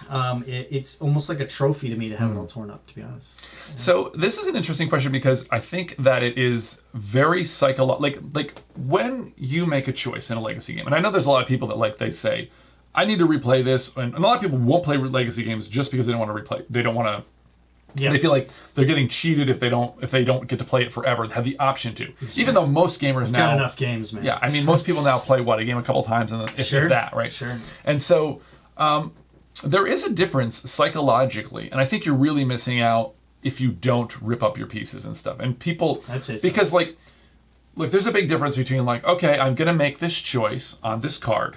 It's almost like a trophy to me to have it all torn up, to be honest. Yeah. So this is an interesting question because I think that it is very psychological. Like when you make a choice in a legacy game, and I know there's a lot of people that they say, I need to replay this, and a lot of people won't play legacy games just because they don't want to replay. They don't want to. Yeah. They feel like they're getting cheated if they don't get to play it forever. They have the option to, even though most gamers now got enough games, man. Yeah, I mean most people now play a game a couple times and if that, right? Sure. And so. There is a difference psychologically, and I think you're really missing out if you don't rip up your pieces and stuff. And people, I'd say so. Because look, there's a big difference between okay, I'm gonna make this choice on this card,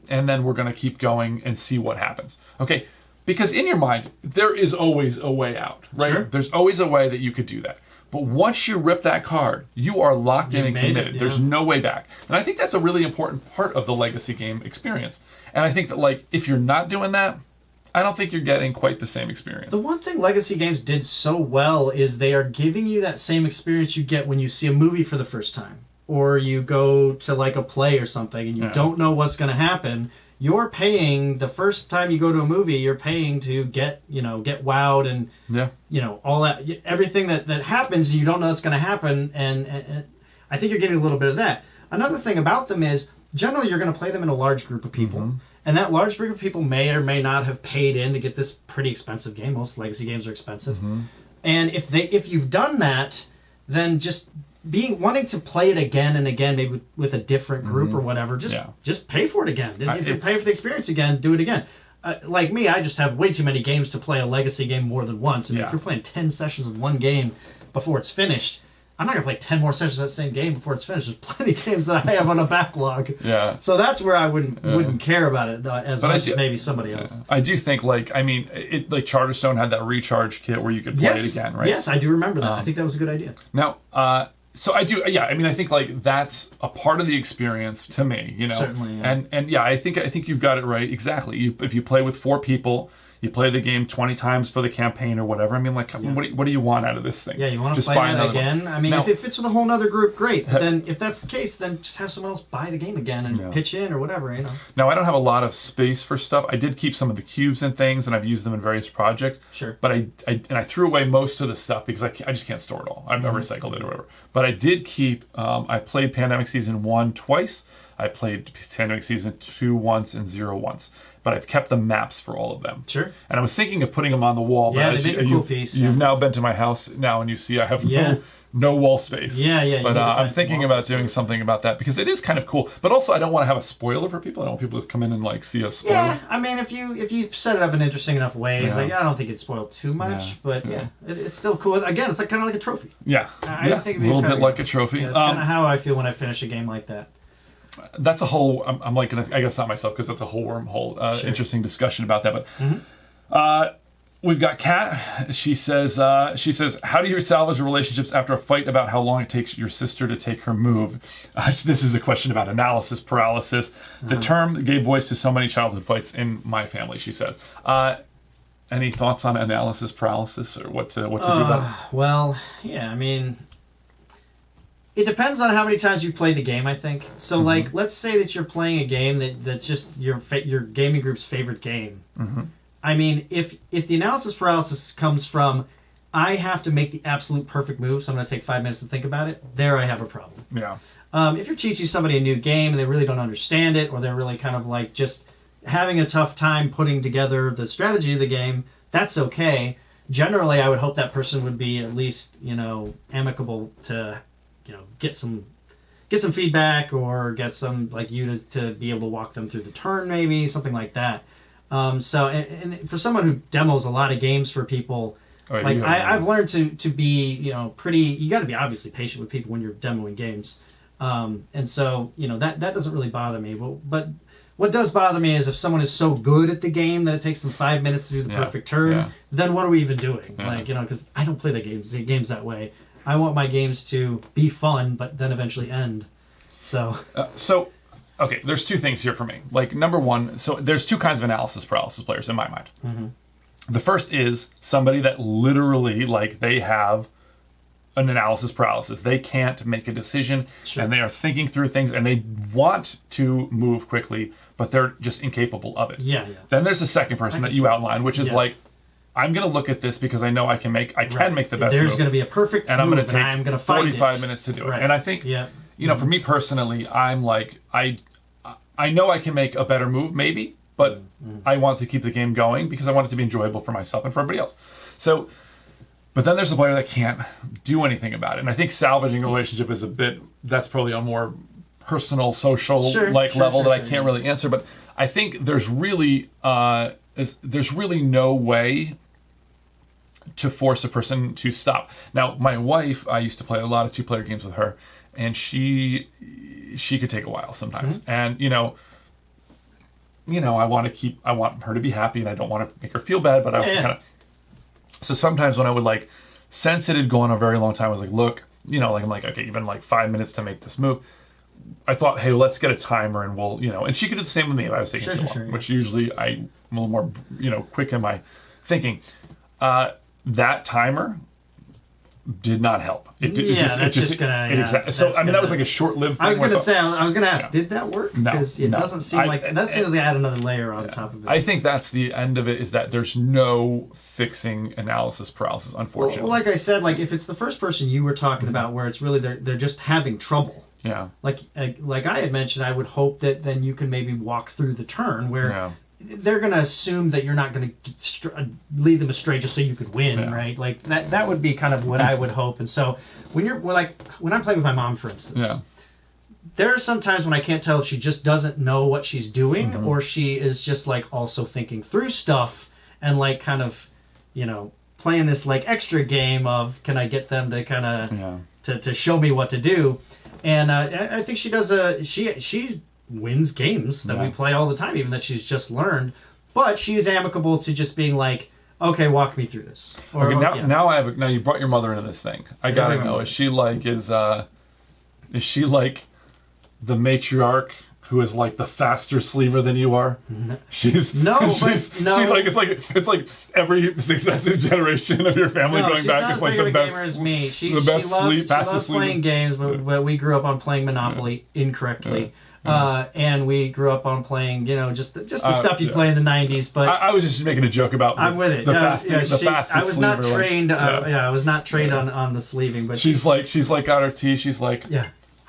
and then we're gonna keep going and see what happens. Okay, because in your mind there is always a way out, right? Sure. There's always a way that you could do that. But once you rip that card, you are locked in and committed. There's no way back. And I think that's a really important part of the legacy game experience. And I think that if you're not doing that, I don't think you're getting quite the same experience. The one thing legacy games did so well is they are giving you that same experience you get when you see a movie for the first time. Or you go to a play or something and you don't know what's going to happen. You're paying, the first time you go to a movie, you're paying to get wowed and, all that, everything that happens, you don't know it's going to happen. And I think you're getting a little bit of that. Another thing about them is, generally you're going to play them in a large group of people. Mm-hmm. And that large group of people may or may not have paid in to get this pretty expensive game. Most legacy games are expensive. Mm-hmm. And if you've done that, then just wanting to play it again and again, maybe with a different group or whatever, just pay for it again. If you pay for the experience again, do it again. Like me, I just have way too many games to play a legacy game more than once. And if you're playing 10 sessions of one game before it's finished, I'm not going to play 10 more sessions of that same game before it's finished. There's plenty of games that I have on a backlog. Yeah. So that's where I wouldn't care about it as much as maybe somebody else. I do think, Charterstone had that recharge kit where you could play it again, right? Yes, I do remember that. I think that was a good idea. Now, so I do, I think that's a part of the experience to me, Certainly, yeah. And I think you've got it right. Exactly. If you play with 4 people, you play the game 20 times for the campaign or whatever. I mean, what do you want out of this thing? Yeah, you want to play that again? I mean, if it fits with a whole other group, great. Then if that's the case, then just have someone else buy the game again and pitch in or whatever, Now, I don't have a lot of space for stuff. I did keep some of the cubes and things, and I've used them in various projects. Sure. But I threw away most of the stuff because I just can't store it all. I've never recycled it or whatever. But I did keep, I played Pandemic Season 1 twice. I played Pandemic Season 2 once and 0 once. But I've kept the maps for all of them. Sure. And I was thinking of putting them on the wall. Yeah, they make a cool piece. You've now been to my house now, and you see I have no wall space. Yeah. But I'm thinking about doing something about that because it is kind of cool. But also, I don't want to have a spoiler for people. I don't want people to come in and like see us spoil. Yeah, I mean, if you set it up in interesting enough ways, like I don't think it'd spoil too much. But it's still cool. Again, it's like kind of like a trophy. Yeah, I think it'd be a little bit like a trophy. Yeah, that's kind of how I feel when I finish a game like that. That's a whole. I'm like, I guess not myself because that's a whole wormhole. Sure. Interesting discussion about that. But we've got Kat. She says, how do you salvage relationships after a fight about how long it takes your sister to take her move? This is a question about analysis paralysis. The term gave voice to so many childhood fights in my family. She says. Any thoughts on analysis paralysis or what to do about it? Well, yeah. I mean. It depends on how many times you play the game, I think. So, like, let's say that you're playing a game that's just your gaming group's favorite game. I mean, if the analysis paralysis comes from, I have to make the absolute perfect move, so I'm going to take 5 minutes to think about it, there I have a problem. Yeah. If you're teaching somebody a new game and they really don't understand it, or they're really kind of like just having a tough time putting together the strategy of the game, that's okay. Generally, I would hope that person would be at least, amicable to... get some feedback or get some like you to be able to walk them through the turn, maybe something like that. So and for someone who demos a lot of games for people, I've learned to be pretty. You got to be obviously patient with people when you're demoing games, and so that doesn't really bother me. But what does bother me is if someone is so good at the game that it takes them 5 minutes to do the perfect turn. Then what are we even doing? Because I don't play the games that way. I want my games to be fun, but then eventually end. So, okay, there's two things here for me. Like, number one, so there's two kinds of analysis paralysis players in my mind. The first is somebody that literally, like, they have an analysis paralysis. They can't make a decision, and they are thinking through things, and they want to move quickly, but they're just incapable of it. Then there's the second person that you outlined, which is like, I'm going to look at this because I know I can make the best move. There's going to be a perfect and move, I'm going to take 45 minutes to do it. And I think, for me personally, I'm like, I know I can make a better move, maybe, but I want to keep the game going because I want it to be enjoyable for myself and for everybody else. So, but then there's a player that can't do anything about it. And I think salvaging a relationship is that's probably a more personal, social level that I can't really answer. But I think there's really no way to force a person to stop. Now, my wife, I used to play a lot of two-player games with her, and she could take a while sometimes. And I want her to be happy, and I don't want to make her feel bad, but I also kind of. So sometimes when I would like sense it had gone a very long time, I was like, look, I'm like, okay, even like 5 minutes to make this move. I thought, hey, let's get a timer and we'll, and she could do the same with me if I was taking too long, which usually I'm a little more, quick in my thinking. That timer did not help. It just gonna. So I mean, that was like a short-lived thing. I was gonna ask, did that work? Because it doesn't seem that seems like add another layer on top of it. I think that's the end of it. Is that there's no fixing analysis paralysis, unfortunately. Well, like I said, like if it's the first person you were talking about, where it's really they're just having trouble. Yeah. Like I had mentioned, I would hope that then you can maybe walk through the turn where they're going to assume that you're not going to lead them astray just so you could win, right? Like that would be kind of what I would hope. And so when I'm playing with my mom, for instance, there are some times when I can't tell if she just doesn't know what she's doing or she is just like also thinking through stuff and like kind of, playing this like extra game of can I get them to kind of to show me what to do. And I think she does she wins games that we play all the time, even that she's just learned. But she's amicable to just being like, okay, walk me through this. Or, okay, now you brought your mother into this thing. I gotta know, is she like the matriarch who is like the faster sleever than you are? She's like it's like every successive generation of your family going back is like the best gamer as me. She loves playing games, but we grew up on playing Monopoly incorrectly. And we grew up on playing, just the stuff you play in the 90s. But I was just making a joke about I'm with it. The fastest I was not trained. I was not trained on the sleeving. But she's like got her tea. She's like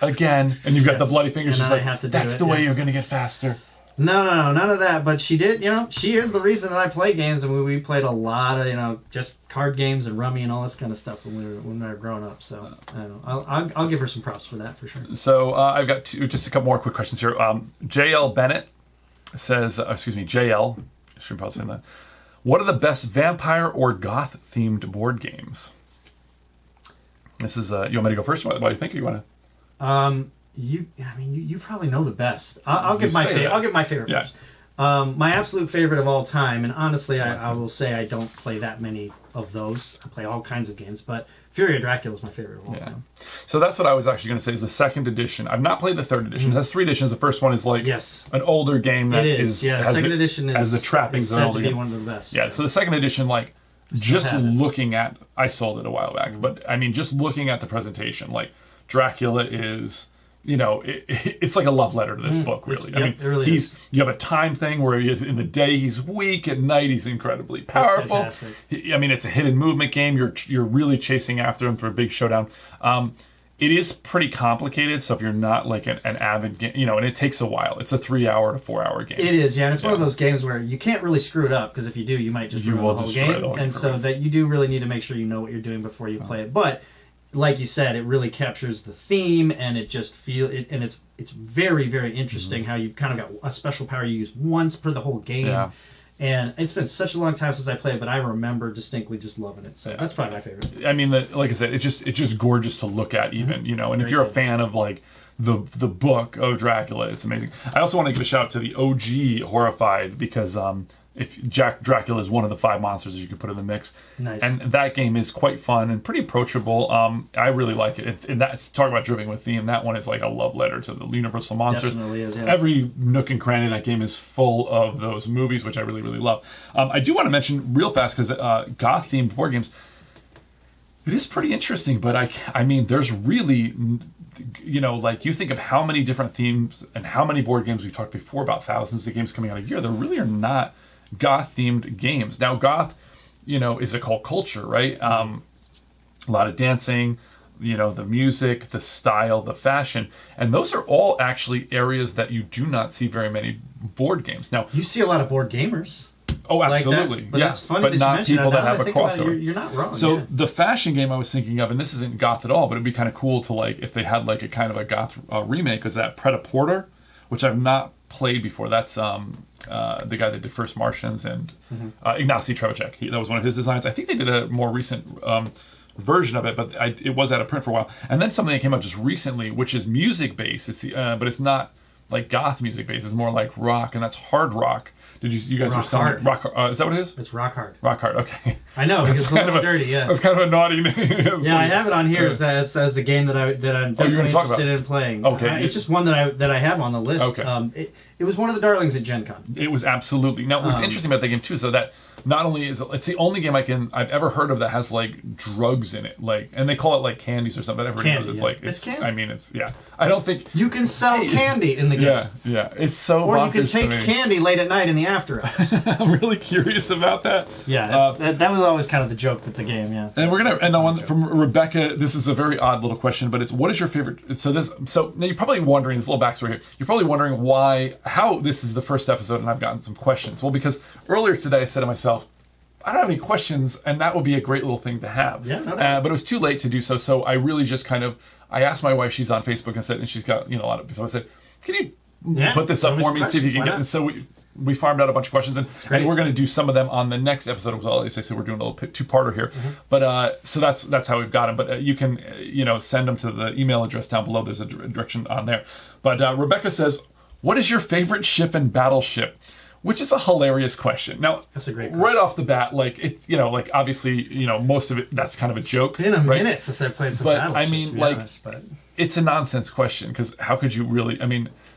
again, and you've got the bloody fingers. She's like, that's the way you're gonna get faster. No, none of that. But she did, she is the reason that I play games, and we played a lot of, just card games and rummy and all this kind of stuff when we were growing up. So I don't know. I'll give her some props for that for sure. So I've got just a couple more quick questions here. JL Bennett says, JL, I should probably say that. What are the best vampire or goth themed board games? This is, you want me to go first? What do you think? Or you want to? You probably know the best. I'll give my favorite Yeah. first. My absolute favorite of all time, and honestly, I will say I don't play that many of those. I play all kinds of games, but Fury of Dracula is my favorite of all time. So that's what I was actually going to say is the second edition. I've not played the third edition. It has 3 editions. The first one is like an older game that is. Second edition is has the trappings of an older game. One of the best. Yeah. So the second edition, like just looking at, I sold it a while back, but I mean, just looking at the presentation, like Dracula is. It's like a love letter to this book, really. It really is. You have a time thing where he is in the day he's weak, at night he's incredibly powerful. It's a hidden movement game. You're really chasing after him for a big showdown. It is pretty complicated, so if you're not like an avid game, and it takes a while. It's a 3-hour to 4-hour game. It is, and it's one of those games where you can't really screw it up, because if you do, you might just ruin the whole game. And so that you do really need to make sure you know what you're doing before you play it. But like you said, it really captures the theme, and it just and it's very, very interesting how you kind of got a special power you use once per the whole game. Yeah. And it's been such a long time since I played, but I remember distinctly just loving it. So that's probably my favorite. I mean, like I said, it's just gorgeous to look at, even and if you're a fan of like the book of Dracula, it's amazing. I also want to give a shout out to the OG Horrified, because if Dracula is one of the 5 monsters that you can put in the mix. Nice. And that game is quite fun and pretty approachable. I really like it. And that's talk about dripping with theme. That one is like a love letter to the Universal monsters. Definitely is, yeah. Every nook and cranny of that game is full of those movies, which I really, really love. I do want to mention real fast, because goth themed board games, it is pretty interesting. But I mean, there's really, like you think of how many different themes and how many board games we've talked before about, thousands of games coming out a year. There really are not goth themed games. Now goth, is a cult culture, right? A lot of dancing, the music, the style, the fashion, and those are all actually areas that you do not see very many board games. Now you see a lot of board gamers. Oh, absolutely. Like that, but it's funny that not you mention people that have a crossover. You're not wrong. So the fashion game I was thinking of, and this isn't goth at all, but it'd be kind of cool to like if they had like a kind of a goth remake, was that Pret-a-Porter, which I've not played before. That's the guy that did First Martians and Ignacy Trzewiczek. That was one of his designs. I think they did a more recent version of it, but it was out of print for a while. And then something that came out just recently, which is music based. But it's not like goth music based. It's more like rock, and that's hard rock. You guys were selling rock? Is that what it is? It's rock hard. Rock hard. Okay. I know, because it's a little dirty. Yeah. That's kind of a naughty name. Yeah, I have it on here as a game that I'm definitely interested in playing. Okay. It's just one that I have on the list. Okay. It was one of the darlings at Gen Con. It was absolutely. Now, what's interesting about the game too is that not only is it's the only game I've ever heard of that has like drugs in it, and they call it like candies or something. But everybody knows it's like it's candy. I mean, I don't think you can sell candy in the game. Yeah. It's so. Or you can take candy late at night in the after hours. I'm really curious about that. Yeah, that was always kind of the joke with the game. Yeah. And we're gonna end on one from Rebecca. This is a very odd little question, but it's what is your favorite? So now you're probably wondering this little backstory here. You're probably wondering how this is the first episode and I've gotten some questions. Well, because earlier today I said to myself, I don't have any questions, and that would be a great little thing to have. Yeah. But it was too late to do so. So I really just I asked my wife, she's on Facebook, and she's got a lot of. So I said, can you put this up for me and see if you can get? And so we farmed out a bunch of questions, and we're going to do some of them on the next episode as well. As I said, we're doing a little two-parter here. Mm-hmm. But so that's how we've got them. But you can send them to the email address down below. There's a direction on there. But Rebecca says, what is your favorite ship and battleship? Which is a hilarious question. Now, that's a great question. Right off the bat, obviously, most of it, that's kind of a joke. It's been a minute since I played some Battleship, I mean, it's a nonsense question, because how could you really,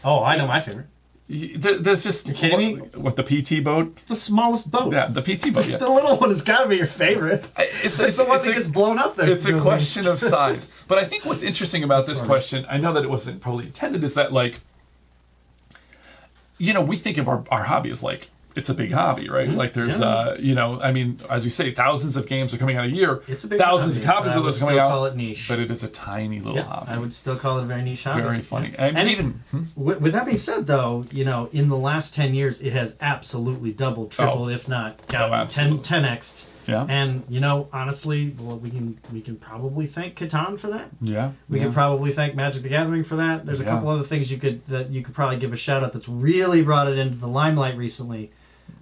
Oh, I know my favorite. There's just... You kidding me? What, the PT boat? The smallest boat. Yeah, the PT boat, yeah. The little one has got to be your favorite. It's the one that gets blown up there. It's a question of size. But I think what's interesting about this question, I know that it wasn't probably intended, is that, we think of our hobby as it's a big hobby, right? Like there's, you know, I mean, as we say, thousands of games are coming out a year. It's a big thousands hobby, of copies of those coming out. Call it niche. But it is a tiny little hobby. I would still call it a very niche hobby. Very funny. Yeah. And even with that being said, though, you know, in the last 10 years, it has absolutely doubled, tripled, if not 10x'd. Yeah. And you know, honestly, well, we can probably thank Catan for that. Yeah. We can probably thank Magic the Gathering for that. There's a couple other things you could probably give a shout out that's really brought it into the limelight recently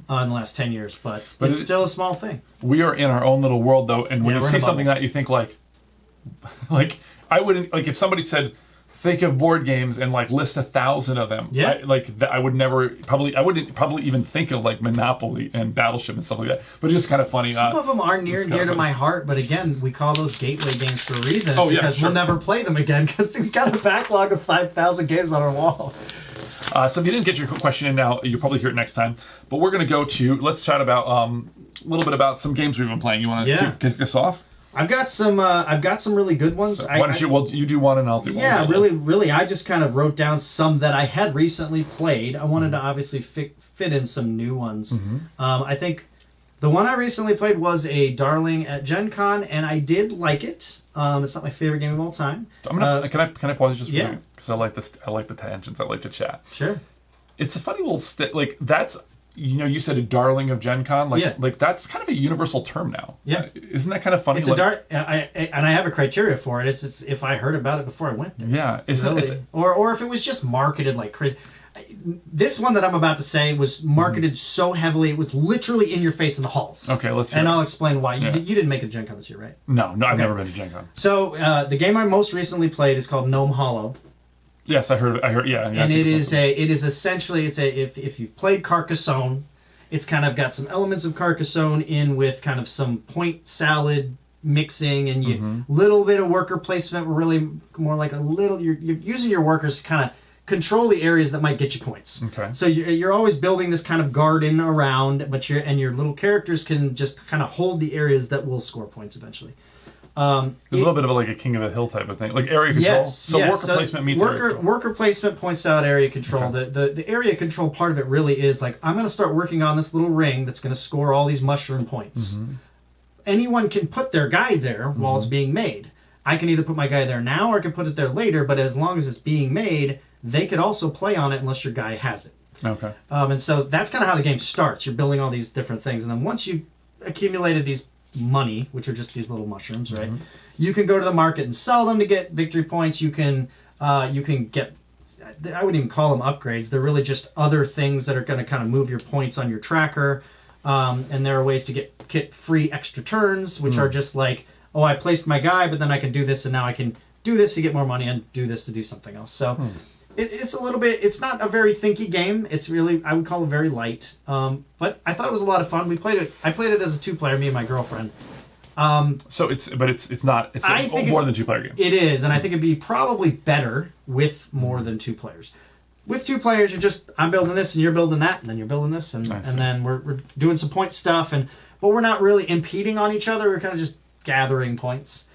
in the last 10 years, but it's still a small thing. We are in our own little world though, and when you see something that you think like I wouldn't like if somebody said think of board games and like list 1,000 of them. Yeah. I would never I wouldn't probably even think of like Monopoly and Battleship and stuff like that. But it's just kind of funny. Some of them are near and dear to my heart, but again, we call those gateway games for a reason. Because we'll never play them again because we've got a backlog of 5,000 games on our wall. So if you didn't get your question in now, you'll probably hear it next time. But we're going to go to let's chat about a little bit about some games we've been playing. You want to kick this off? I've got some really good ones. So why don't you? Well, you do one and I'll do one. Yeah, really. I just kind of wrote down some that I had recently played. I wanted to obviously fit in some new ones. Mm-hmm. I think the one I recently played was a darling at Gen Con, and I did like it. It's not my favorite game of all time. I'm gonna, can I pause you just for a second? Because I like this. I like the tangents. I like to chat. Sure. It's a funny little like that's. You know, you said a darling of Gen Con. Like that's kind of a universal term now. Yeah. Isn't that kind of funny? It's and I have a criteria for it. It's if I heard about it before I went there. Yeah. Or if it was just marketed like crazy. This one that I'm about to say was marketed so heavily, it was literally in your face in the halls. Okay, let's hear And it. I'll explain why. You didn't make a Gen Con this year, right? No, I've never been to Gen Con. So the game I most recently played is called Gnome Hollow. It is essentially if you've played Carcassonne, it's kind of got some elements of Carcassonne in with kind of some point salad mixing and little bit of worker placement, really more like you're using your workers to kind of control the areas that might get you points. Okay. So you're always building this kind of garden around, but your little characters can just kind of hold the areas that will score points eventually. A little bit of like a King of the Hill type of thing, like area control. Yes, worker placement means worker placement points out area control. Okay. The area control part of it really is like I'm going to start working on this little ring that's going to score all these mushroom points. Mm-hmm. Anyone can put their guy there while it's being made. I can either put my guy there now or I can put it there later. But as long as it's being made, they could also play on it unless your guy has it. Okay. And so that's kind of how the game starts. You're building all these different things, and then once you've accumulated these money, which are just these little mushrooms, right? You can go to the market and sell them to get victory points. You can get, I wouldn't even call them upgrades. They're really just other things that are going to kind of move your points on your tracker. And there are ways to get free extra turns, which are just like, oh, I placed my guy, but then I can do this, and now I can do this to get more money and do this to do something else. So it's a little bit, it's not a very thinky game. It's really, I would call it very light. But I thought it was a lot of fun. I played it as a 2-player, me and my girlfriend. So it's more than 2-player game. It is, and I think it'd be probably better with more than 2 players. With 2 players, I'm building this and you're building that, and then you're building this, and then we're doing some point stuff, but we're not really impeding on each other. We're kind of just gathering points.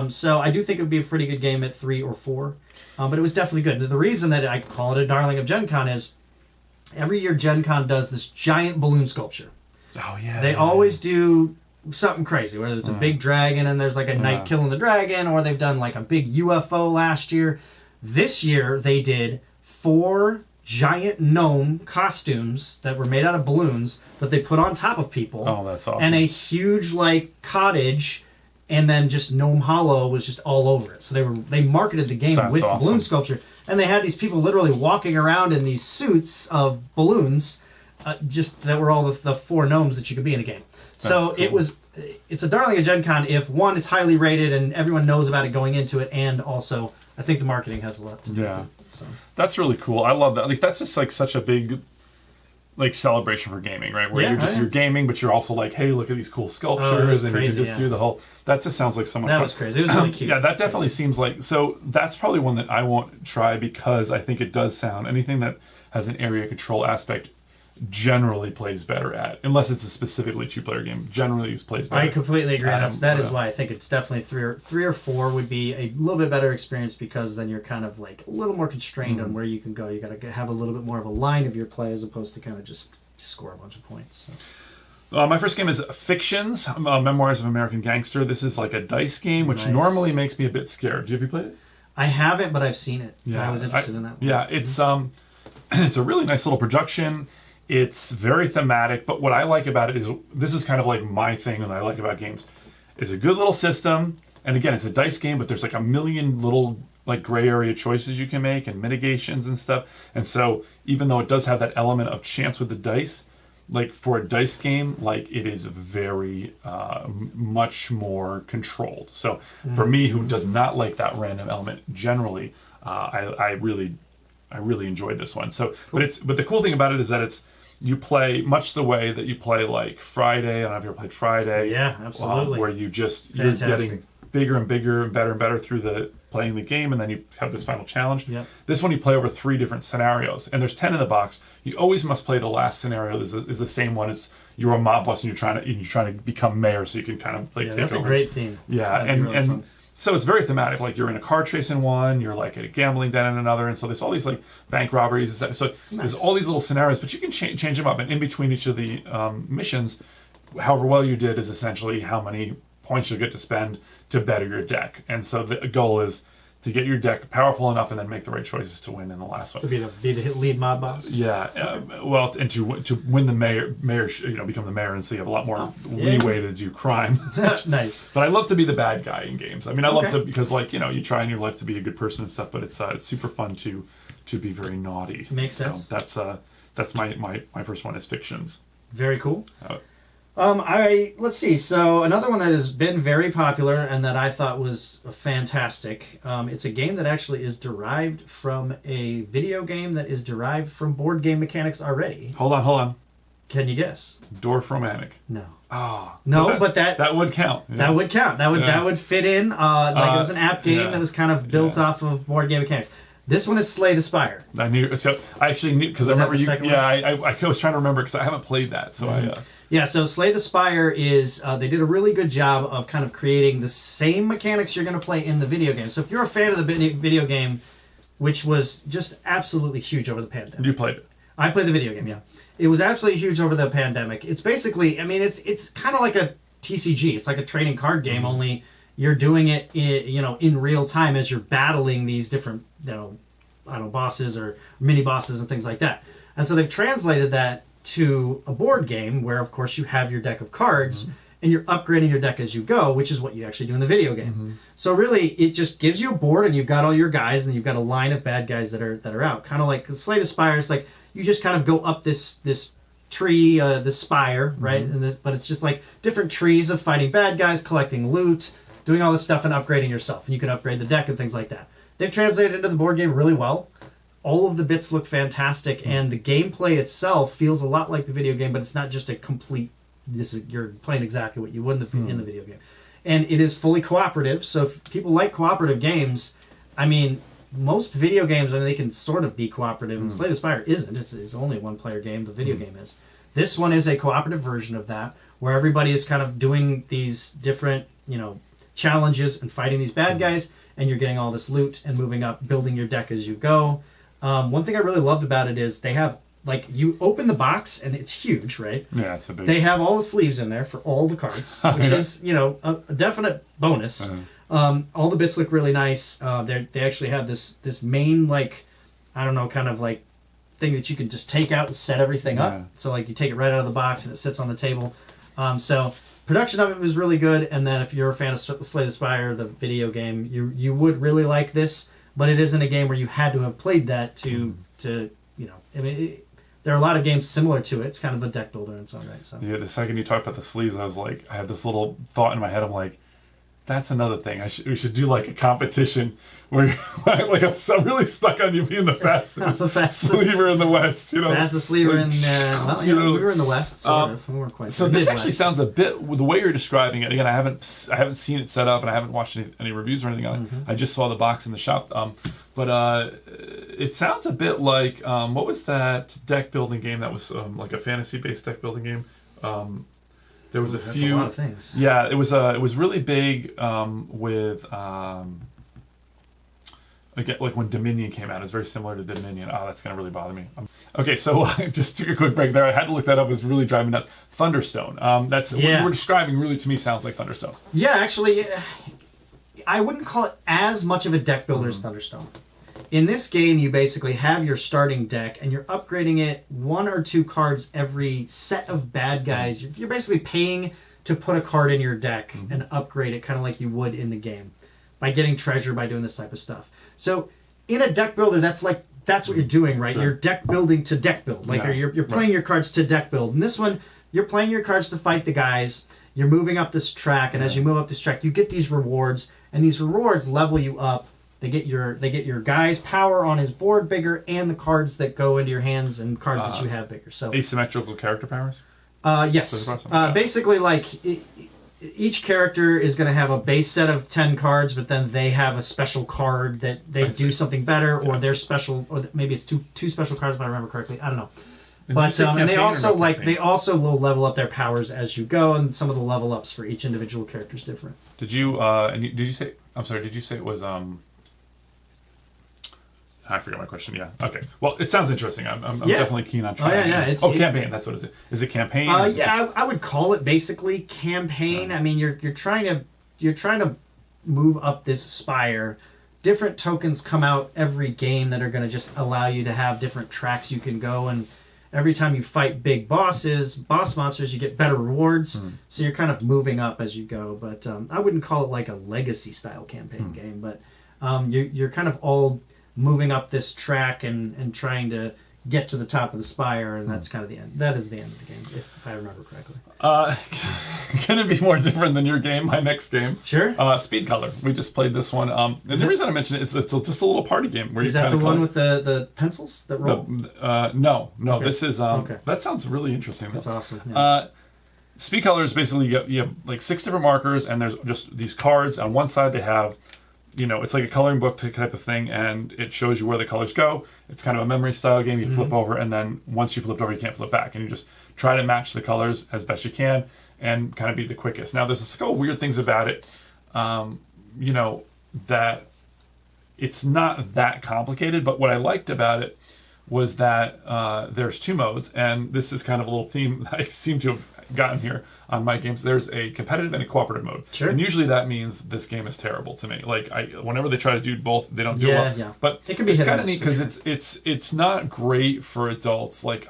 So I do think it would be a pretty good game at 3 or 4. But it was definitely good. The reason that I call it a darling of Gen Con is every year Gen Con does this giant balloon sculpture. Oh, yeah. They always do something crazy, whether there's a big dragon and there's like a knight killing the dragon, or they've done like a big UFO last year. This year they did 4 giant gnome costumes that were made out of balloons that they put on top of people. Oh, that's awesome. And a huge like cottage. And then just Gnome Hollow was just all over it. So they marketed the game with balloon sculpture, and they had these people literally walking around in these suits of balloons, just that were all the 4 gnomes that you could be in a game. So cool. It's a darling of Gen Con if one, it's highly rated and everyone knows about it going into it, and also I think the marketing has a lot to do with it. So that's really cool. I love that. Like that's just like such a big like celebration for gaming, right? Where you're gaming, but you're also like, hey, look at these cool sculptures, and you can just do the whole. That just sounds like so much fun. That was crazy. It was really cute. Yeah, that definitely seems like. So that's probably one that I won't try because I think it does sound anything that has an area control aspect generally plays better at, unless it's a specifically 2-player game. Generally, plays better. I completely agree. That is why I think it's definitely 3 or 4 would be a little bit better experience, because then you're kind of like a little more constrained on where you can go. You got to have a little bit more of a line of your play as opposed to kind of just score a bunch of points. So. My first game is Fictions, Memoirs of an American Gangster. This is like a dice game, which normally makes me a bit scared. Have you played it? I haven't, but I've seen it. Yeah, I was interested in that one. Yeah, it's it's a really nice little production. It's very thematic, but what I like about it is, this is kind of like my thing that I like about games. It's a good little system, and again, it's a dice game, but there's like a million little like gray area choices you can make and mitigations and stuff. And so even though it does have that element of chance with the dice, like for a dice game, like it is very much more controlled. So for me, who does not like that random element generally, I really enjoyed this one. So, but the cool thing about it is that you play much the way that you play like Friday. I don't know if you ever played Friday. Yeah, absolutely. Where you're getting bigger and bigger and better through playing the game, and then you have this final challenge. Yep. This one you play over 3 different scenarios, and there's 10 in the box. You always must play the last scenario is the same one. It's you're a mob boss and you're trying to become mayor, so you can kind of like take that's over. a great theme. Yeah, and so it's very thematic. Like you're in a car chase in one, you're like at a gambling den in another, and so there's all these like bank robberies and stuff. So there's all these little scenarios, but you can change them up, and in between each of the missions, however well you did is essentially how many points you'll get to spend to better your deck. And so the goal is to get your deck powerful enough and then make the right choices to win in the last one. To be the lead mob boss? Yeah. And to win the mayor, become the mayor, and so you have a lot more leeway to do crime. Nice. But I love to be the bad guy in games. I mean, I love to, because like, you try in your life to be a good person and stuff, but it's super fun to be very naughty. Makes sense. So that's my first one is Fictions. Very cool. Let's see. So another one that has been very popular and that I thought was fantastic. It's a game that actually is derived from a video game that is derived from board game mechanics already. Hold on. Can you guess? Dwarf Romantic. No. Oh. No, but that would count. Yeah. That would count. That would fit in. Like it was an app game that was kind of built off of board game mechanics. This one is Slay the Spire. I actually knew, because I remember you. Yeah, I was trying to remember because I haven't played that. So Yeah, so Slay the Spire is, they did a really good job of kind of creating the same mechanics you're going to play in the video game. So if you're a fan of the video game, which was just absolutely huge over the pandemic. You played it. I played the video game, yeah. It was absolutely huge over the pandemic. It's basically, I mean, it's kind of like a TCG. It's like a trading card game, only you're doing it in real time as you're battling these different, bosses or mini bosses and things like that. And so they've translated that to a board game where, of course, you have your deck of cards and you're upgrading your deck as you go, which is what you actually do in the video game. So really, it just gives you a board and you've got all your guys and you've got a line of bad guys that are out. Kind of like Slay the Spire. It's like you just kind of go up this tree, this spire, right? But it's just like different trees of fighting bad guys, collecting loot, doing all this stuff and upgrading yourself. And you can upgrade the deck and things like that. They've translated it into the board game really well. All of the bits look fantastic, and the gameplay itself feels a lot like the video game, but it's not just a complete, you're playing exactly what you would in the video game. And it is fully cooperative, so if people like cooperative games, I mean, most video games, they can sort of be cooperative, and Slay the Spire isn't. It's only a one-player game, the video game is. This one is a cooperative version of that, where everybody is kind of doing these different, challenges and fighting these bad guys, and you're getting all this loot and moving up, building your deck as you go. One thing I really loved about it is they have, you open the box and it's huge, right? Yeah, it's a big... They have all the sleeves in there for all the cards, which is, a definite bonus. All the bits look really nice. They actually have this main, kind of thing that you can just take out and set everything up. So, you take it right out of the box and it sits on the table. So, production of it was really good. And then if you're a fan of Slay the Spire, the video game, you would really like this. But it isn't a game where you had to have played that to there are a lot of games similar to it. It's kind of a deck builder in its own right. So. Yeah, the second you talked about the sleeves, I was like, I had this little thought in my head. I'm like, that's another thing. We should do a competition where I'm really stuck on you being the fastest sleever in the West. Fastest sleever in we were in the West. Sort of. We weren't quite. So this actually sounds a bit the way you're describing it. Again, I haven't seen it set up and I haven't watched any reviews or anything on it. I just saw the box in the shop. But it sounds a bit like what was that deck building game that was like a fantasy based deck building game? There was that's a lot of things. Yeah, it was really big with again, like when Dominion came out, it's very similar to Dominion. Oh, that's going to really bother me. Okay, so I just took a quick break there. I had to look that up. It's really driving me nuts. Thunderstone. That's what you were describing. Really, to me, sounds like Thunderstone. Yeah, actually, I wouldn't call it as much of a deck builder as Thunderstone. In this game, you basically have your starting deck, and you're upgrading it 1 or 2 cards every set of bad guys. You're basically paying to put a card in your deck and upgrade it, kind of like you would in the game, by getting treasure, by doing this type of stuff. So, in a deck builder, that's what you're doing, right? Sure. You're deck building to deck build. Like you're playing your cards to deck build. In this one, you're playing your cards to fight the guys. You're moving up this track, and as you move up this track, you get these rewards, and these rewards level you up. They get your guy's power on his board bigger, and the cards that go into your hands and cards that you have bigger. So asymmetrical character powers. Yes. Basically, like each character is going to have a base set of 10 cards, but then they have a special card that they do something better, or they're special, or maybe it's two special cards if I remember correctly. I don't know. But and they also they also will level up their powers as you go, and some of the level ups for each individual character is different. Did you did you say? I'm sorry. Did you say it was I forgot my question. Yeah. Okay. Well, it sounds interesting. I'm definitely keen on trying. Campaign. That's what it is. Is it campaign? I would call it basically campaign. I mean, you're trying to move up this spire. Different tokens come out every game that are going to just allow you to have different tracks you can go, and every time you fight big boss monsters, you get better rewards. So you're kind of moving up as you go. But I wouldn't call it like a legacy style campaign game. But you're kind of all moving up this track and trying to get to the top of the spire, and that's kind of the end. That is the end of the game, if I remember correctly. Can it be more different than your game, my next game? Sure. Speed Color. We just played this one. The reason I mentioned it is it's just a little party game. Where is that the one with the pencils that roll? No. Okay. This is... That sounds really interesting. That's awesome. Yeah. Speed Color is basically, you have like 6 different markers, and there's just these cards. On one side they have... it's like a coloring book type of thing, and it shows you where the colors go. It's kind of a memory style game. You flip over, and then once you flipped over, you can't flip back. And you just try to match the colors as best you can and kind of be the quickest. Now, there's a couple weird things about it, that it's not that complicated. But what I liked about it was that there's 2 modes, and this is kind of a little theme that I seem to have gotten here on my games. There's a competitive and a cooperative mode. Sure. And usually that means this game is terrible to me. Like whenever they try to do both, they don't do well. Yeah. But it can be kind of neat because it's not great for adults. Like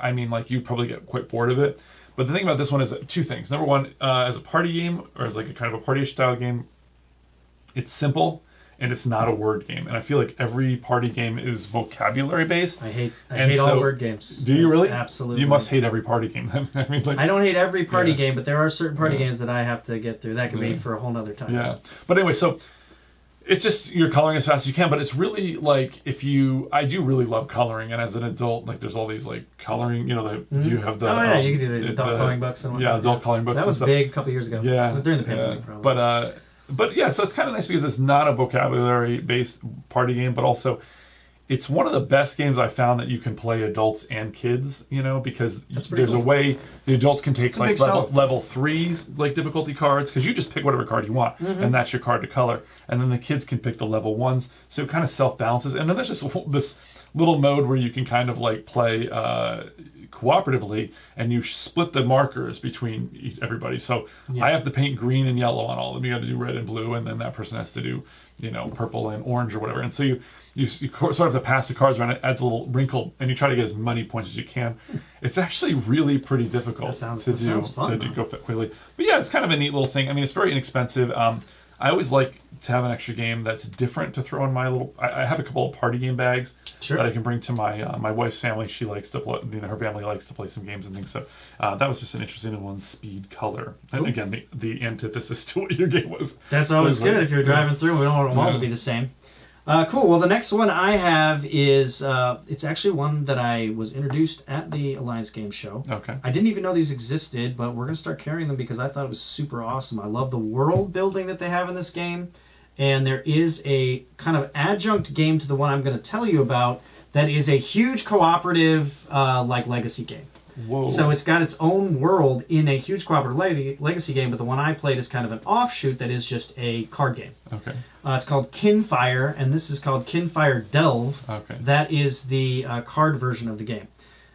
you probably get quite bored of it. But the thing about this one is 2 things. Number one, as a party game or as like a kind of a party style game, it's simple. And it's not a word game. And I feel like every party game is vocabulary based. I hate all word games. Do you really? Absolutely. You must hate every party game then. I don't hate every party game, but there are certain party games that I have to get through. That can be for a whole nother time. Yeah. But anyway, so it's just you're coloring as fast as you can, but it's really like I do really love coloring, and as an adult, like there's all these like coloring, you have the you can do the adult coloring books and whatnot. Yeah, adult coloring books. That was big a couple years ago. Yeah. During the pandemic probably. But yeah, so it's kind of nice because it's not a vocabulary-based party game, but also it's one of the best games I found that you can play adults and kids, because there's a way the adults can take like level 3s, like difficulty cards, because you just pick whatever card you want, and that's your card to color. And then the kids can pick the level 1s, so it kind of self-balances. And then there's just this little mode where you can kind of like play cooperatively, and you split the markers between everybody. So I have to paint green and yellow on all of them. You got to do red and blue, and then that person has to do, purple and orange or whatever. And so you sort of have to pass the cards around. It adds a little wrinkle, and you try to get as many points as you can. It's actually really pretty difficult to go quickly. But yeah, it's kind of a neat little thing. I mean, it's very inexpensive. I always like to have an extra game that's different to throw in my little... I have a couple of party game bags that I can bring to my wife's family. She likes to play... her family likes to play some games and things. So that was just an interesting one, Speed Color. And again, the antithesis to what your game was. That's always good if you're driving through. We don't want them all to be the same. Cool. Well, the next one I have is, it's actually one that I was introduced at the Alliance Game Show. Okay. I didn't even know these existed, but we're going to start carrying them because I thought it was super awesome. I love the world building that they have in this game. And there is a kind of adjunct game to the one I'm going to tell you about that is a huge cooperative, like legacy game. Whoa. So it's got its own world in a huge cooperative legacy game, but the one I played is kind of an offshoot that is just a card game. Okay. It's called Kinfire, and this is called Kinfire Delve. Okay. That is the card version of the game.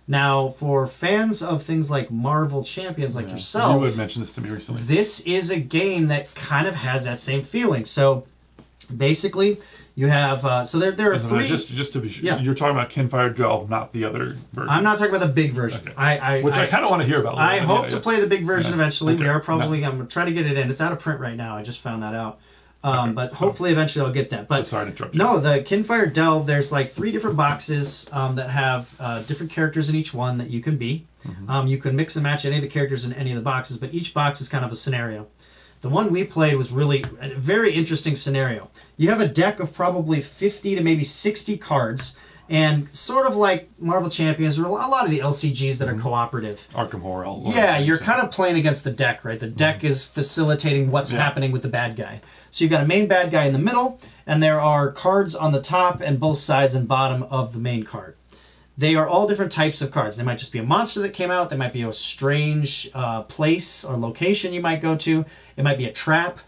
Now, for fans of things like Marvel Champions like yourself... You had mentioned this to me recently. This is a game that kind of has that same feeling. So, basically, you have... so there are three... Just to be sure, you're talking about Kinfire Delve, not the other version. I'm not talking about the big version. Okay. Which I kind of want to hear about. I hope to play the big version eventually. Okay. We are probably... I'm trying to get it in. It's out of print right now. I just found that out. But hopefully eventually I'll get that. But sorry to interrupt you. No, the Kinfire Delve, there's like 3 different boxes that have different characters in each one that you can be. Mm-hmm. You can mix and match any of the characters in any of the boxes, but each box is kind of a scenario. The one we played was really a very interesting scenario. You have a deck of probably 50 to maybe 60 cards, and sort of like Marvel Champions or a lot of the LCGs that are cooperative. Arkham Horror. Yeah, you're kind of playing against the deck, right? The deck is facilitating what's happening with the bad guy. So you've got a main bad guy in the middle, and there are cards on the top and both sides and bottom of the main card. They are all different types of cards. They might just be a monster that came out. They might be a strange place or location you might go to. It might be a trap.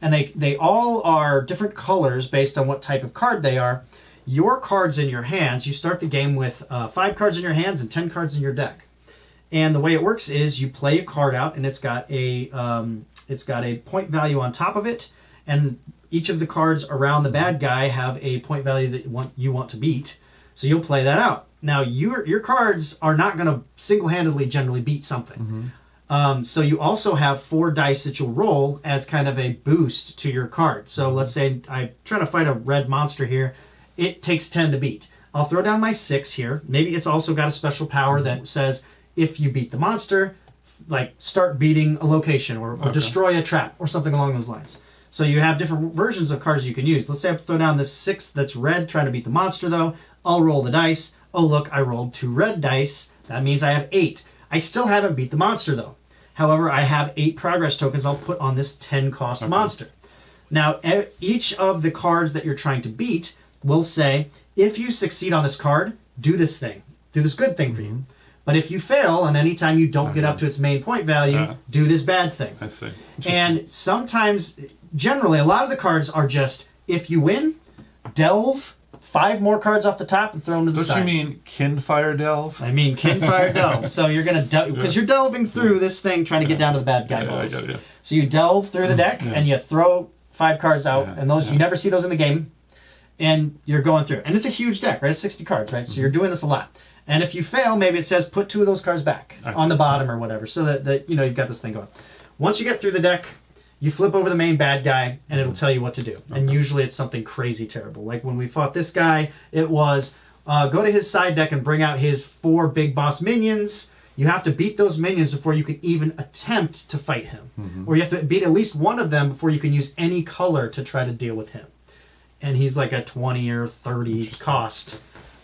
And they all are different colors based on what type of card they are. Your cards in your hands, you start the game with 5 cards in your hands and 10 cards in your deck. And the way it works is you play a card out, and it's got a point value on top of it, and each of the cards around the bad guy have a point value that you want to beat. So you'll play that out. Now your cards are not going to single-handedly generally beat something. Mm-hmm. So you also have 4 dice that you'll roll as kind of a boost to your card. So let's say I'm trying to fight a red monster here. It takes 10 to beat. I'll throw down my 6 here. Maybe it's also got a special power that says if you beat the monster, like start beating a location or destroy a trap or something along those lines. So you have different versions of cards you can use. Let's say I throw down this 6 that's red trying to beat the monster though. I'll roll the dice. Oh look, I rolled 2 red dice. That means I have 8. I still haven't beat the monster though. However, I have 8 progress tokens I'll put on this 10 cost monster. Now, each of the cards that you're trying to beat will say, if you succeed on this card, do this thing. Do this good thing for you. But if you fail, and anytime you don't get up to its main point value, do this bad thing. I see. And sometimes, generally, a lot of the cards are just, if you win, delve 5 more cards off the top and throw them to the side. Don't you mean Kinfire Delve? I mean Kinfire Delve. So you're going to because you're delving through this thing trying to get down to the bad guy balls. I got it, So you delve through the deck and you throw 5 cards out, and those you never see those in the game, and you're going through. And it's a huge deck, right? It's 60 cards, right? So you're doing this a lot. And if you fail, maybe it says put 2 of those cards back on the bottom or whatever, so that you've got this thing going. Once you get through the deck, you flip over the main bad guy, and it'll tell you what to do. And usually it's something crazy terrible. Like when we fought this guy, it was go to his side deck and bring out his 4 big boss minions. You have to beat those minions before you can even attempt to fight him. Or you have to beat at least one of them before you can use any color to try to deal with him. And he's like a 20 or 30 cost.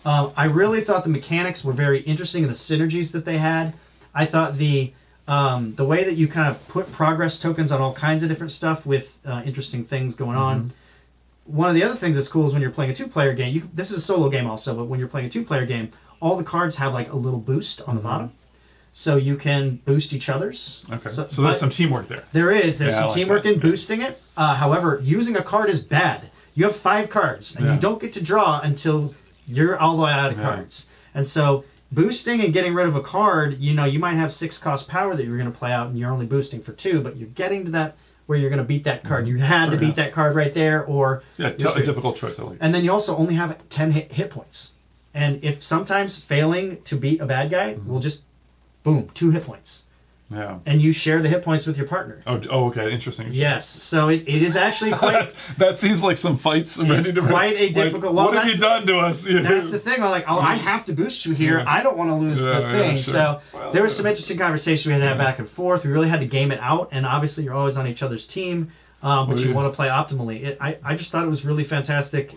I really thought the mechanics were very interesting and the synergies that they had. I thought the way that you kind of put progress tokens on all kinds of different stuff with interesting things going on. One of the other things that's cool is when you're playing a 2-player game, this is a solo game also, but when you're playing a 2-player game, all the cards have like a little boost on the bottom. So you can boost each other's. Okay. So there's some teamwork there. There is. There's some teamwork in boosting it. However, using a card is bad. You have 5 cards, and you don't get to draw until you're all the way out of cards. And so boosting and getting rid of a card, you might have 6 cost power that you're going to play out, and you're only boosting for 2, but you're getting to that where you're going to beat that card. You had to beat that card right there, or... a difficult choice, I like. And then you also only have 10 hit points. And if sometimes failing to beat a bad guy will just, boom, 2 hit points. Yeah. And you share the hit points with your partner. Oh, okay. Interesting. Yes. So it is actually quite... that seems like some fights ready to... quite a difficult... What have you done to us? That's the thing. I'm like, I have to boost you here. I don't want to lose the thing. Sure. So there was some interesting conversation we had to have back and forth. We really had to game it out. And obviously, you're always on each other's team. But you want to play optimally. I just thought it was really fantastic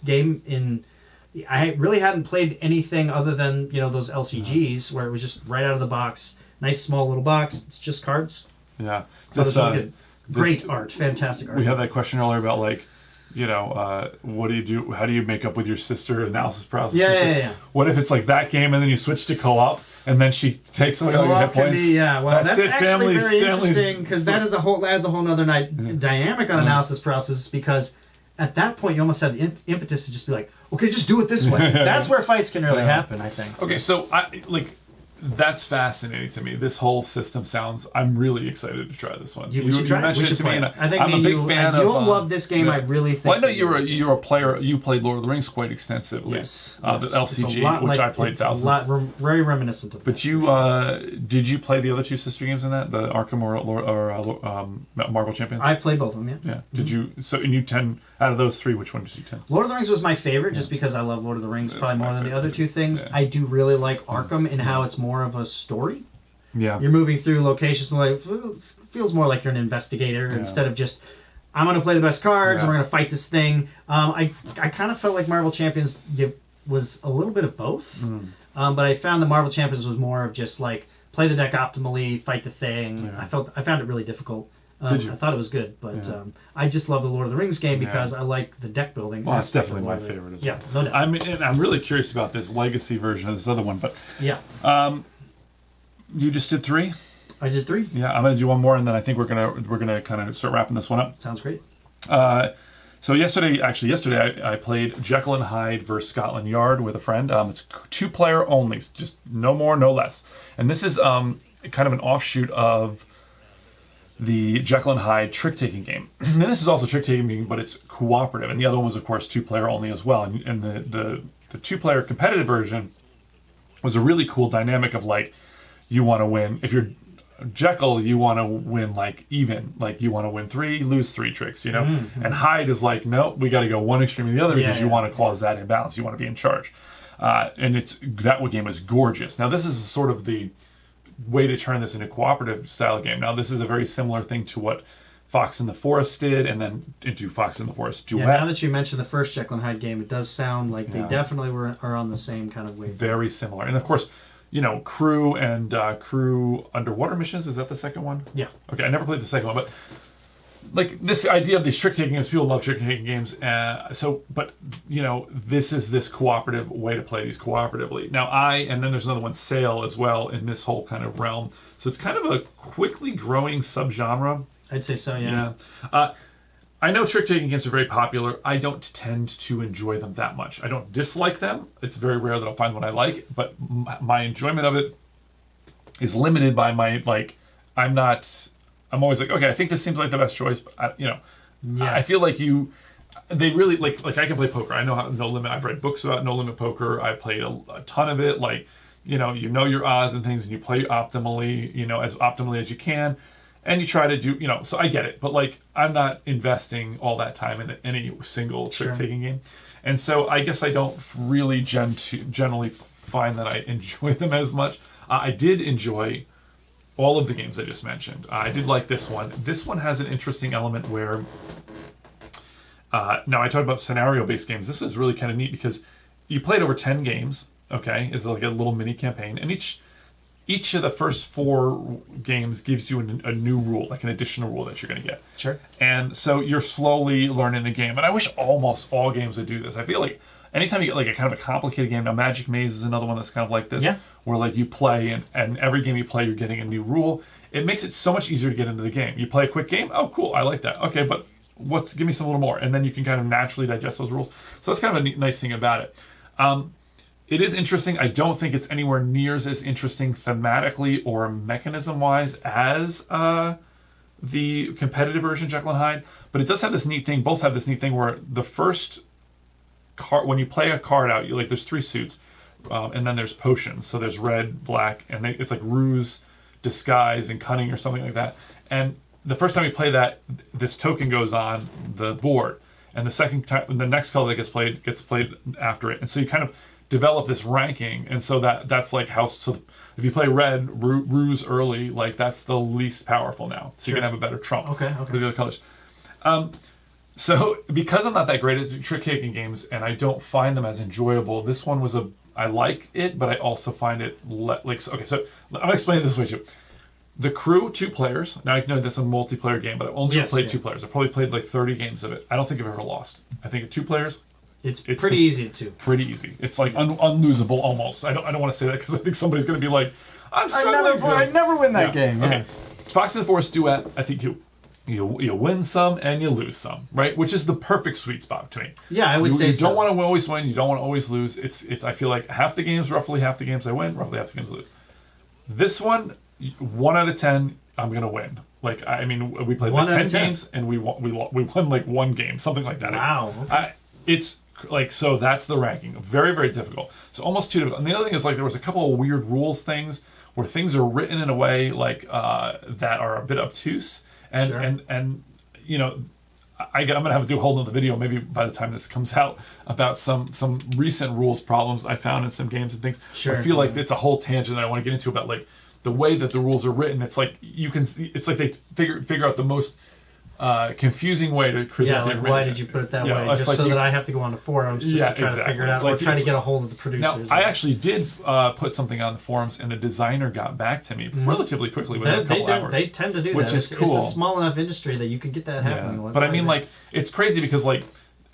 game. I really hadn't played anything other than, those LCGs where it was just right out of the box. Nice small little box. It's just cards. Yeah. Really good. Great art. Fantastic art. We had that question earlier about what do you do? How do you make up with your sister analysis process? Yeah. What if it's like that game and then you switch to co-op and then she takes away all your hit points? That's actually very interesting because that adds a whole other dynamic on analysis process, because at that point you almost have the impetus to just be like, okay, just do it this way. That's where fights can really happen, I think. Okay, so that's fascinating to me. This whole system I'm really excited to try this one. You mentioned it to me, and I think I'm a big fan of... You'll love this game, I really think. Well, I know you're a player. You played Lord of the Rings quite extensively. Yes. The LCG, which I played thousands. Very reminiscent of that. But did you play the other two sister games in that? The Arkham or Marvel Champions? I played both of them, yeah. Yeah. Did you... So, and you tend... Out of those three, which one did you tend? Lord of the Rings was my favorite, just because I love Lord of the Rings probably more than the other two things. Yeah. I do really like Arkham in how it's more of a story. Yeah. You're moving through locations, it feels more like you're an investigator instead of just, I'm going to play the best cards and we're going to fight this thing. I kind of felt like Marvel Champions was a little bit of both, but I found that Marvel Champions was more of just like, play the deck optimally, fight the thing. Yeah. I found it really difficult. Did you? I thought it was good, but I just love the Lord of the Rings game because I like the deck building. Well, that's definitely my favorite as well. Yeah, no doubt. I'm really curious about this legacy version of this other one, but you just did 3? I did 3. Yeah, I'm gonna do one more, and then I think we're gonna kind of start wrapping this one up. Sounds great. So yesterday I played Jekyll and Hyde versus Scotland Yard with a friend. It's 2-player only, just no more, no less. And this is kind of an offshoot of the Jekyll and Hyde trick-taking game. And this is also trick-taking game, but it's cooperative. And the other one was, of course, 2-player only as well. And the 2-player competitive version was a really cool dynamic of, like, you want to win. If you're Jekyll, you want to win, like, even. Like, you want to win 3, lose 3 tricks, you know? Mm-hmm. And Hyde is like, no, we got to go one extreme or the other because you want to cause that imbalance. You want to be in charge. And that game is gorgeous. Now, this is sort of the way to turn this into a cooperative style game. Now, this is a very similar thing to what Fox in the Forest did, and then into Fox in the Forest Duet. Yeah, now that you mentioned the first Jekyll and Hyde game, it does sound like they definitely are on the same kind of wave. Very similar. And of course, Crew and Crew Underwater Missions, is that the second one? Yeah. Okay, I never played the second one, but like this idea of these trick-taking games, people love trick-taking games. But this is this cooperative way to play these cooperatively. Now, and then there's another one, Sail, as well, in this whole kind of realm. So it's kind of a quickly growing subgenre. I'd say so, yeah. I know trick-taking games are very popular. I don't tend to enjoy them that much. I don't dislike them. It's very rare that I'll find one I like, but my enjoyment of it is limited by my, like, I'm always like, okay, I think this seems like the best choice, but I feel like they really like I can play poker. I know how No Limit. I've read books about No Limit Poker. I played a ton of it. Like, you know your odds and things, and you play optimally, as optimally as you can, and you try to do, so I get it. But like, I'm not investing all that time in any single trick-taking game, and so I guess I don't really generally find that I enjoy them as much. I did enjoy all of the games I just mentioned. I did like this one. This one has an interesting element where, now I talked about scenario-based games. This is really kind of neat because you played over 10 games, okay? It's like a little mini campaign. And each of the first 4 games gives you a new rule, like an additional rule that you're going to get. Sure. And so you're slowly learning the game. And I wish almost all games would do this. I feel like anytime you get like a kind of a complicated game, now Magic Maze is another one that's kind of like this, where like you play and every game you play you're getting a new rule. It makes it so much easier to get into the game. You play a quick game, oh cool, I like that. Okay, but give me some little more, and then you can kind of naturally digest those rules. So that's kind of a nice thing about it. It is interesting. I don't think it's anywhere near as interesting thematically or mechanism-wise as the competitive version, Jekyll and Hyde, but it does have this neat thing. Both have this neat thing where the first card, when you play a card out, there's 3 suits, and then there's potions. So there's red, black, and it's like ruse, disguise, and cunning or something like that. And the first time you play that, this token goes on the board, and the second time, the next color that gets played after it. And so you kind of develop this ranking, and so that's like how. So if you play red, ruse early, like that's the least powerful now. So you're gonna have a better trump. Okay. With the other colors. So because I'm not that great at trick-taking games and I don't find them as enjoyable, this one I like it, but I also find it okay. So I'm gonna explain it this way too. The Crew, 2 players. Now I know that's a multiplayer game, but I've only played 2 players. I've probably played like 30 games of it. I don't think I've ever lost. I think at 2 players, it's pretty easy too. Pretty easy. It's like unlosable almost. I don't want to say that because I think somebody's going to be like, I'm struggling. I never win that game. Okay. Fox and the Forest duet. I think you win some and you lose some, right? Which is the perfect sweet spot to me. Yeah, I would say you don't want to always win. You don't want to always lose. It's. I feel like roughly half the games I win, roughly half the games I lose. This one, 1 out of 10, I'm gonna win. Like I mean, we played like 10 games and we won like 1 game, something like that. Wow. Okay. It's like so. That's the ranking. Very very difficult. So almost too difficult. And the other thing is like there was a couple of weird rules things where things are written in a way like that are a bit obtuse. And you know, I'm gonna have to do a whole nother video maybe by the time this comes out about some recent rules problems I found in some games and things. Sure. I feel like it's a whole tangent that I want to get into about like the way that the rules are written. It's like it's like they figure out the most confusing way to present the why did you put it that way? Just like so that I have to go on the forums just to try to figure it out, or try to get a hold of the producers. Now, I actually did put something on the forums, and the designer got back to me relatively quickly within a couple hours. They tend to do which that. is cool. It's a small enough industry that you can get that happening. Yeah. But I mean, like, it's crazy because, like,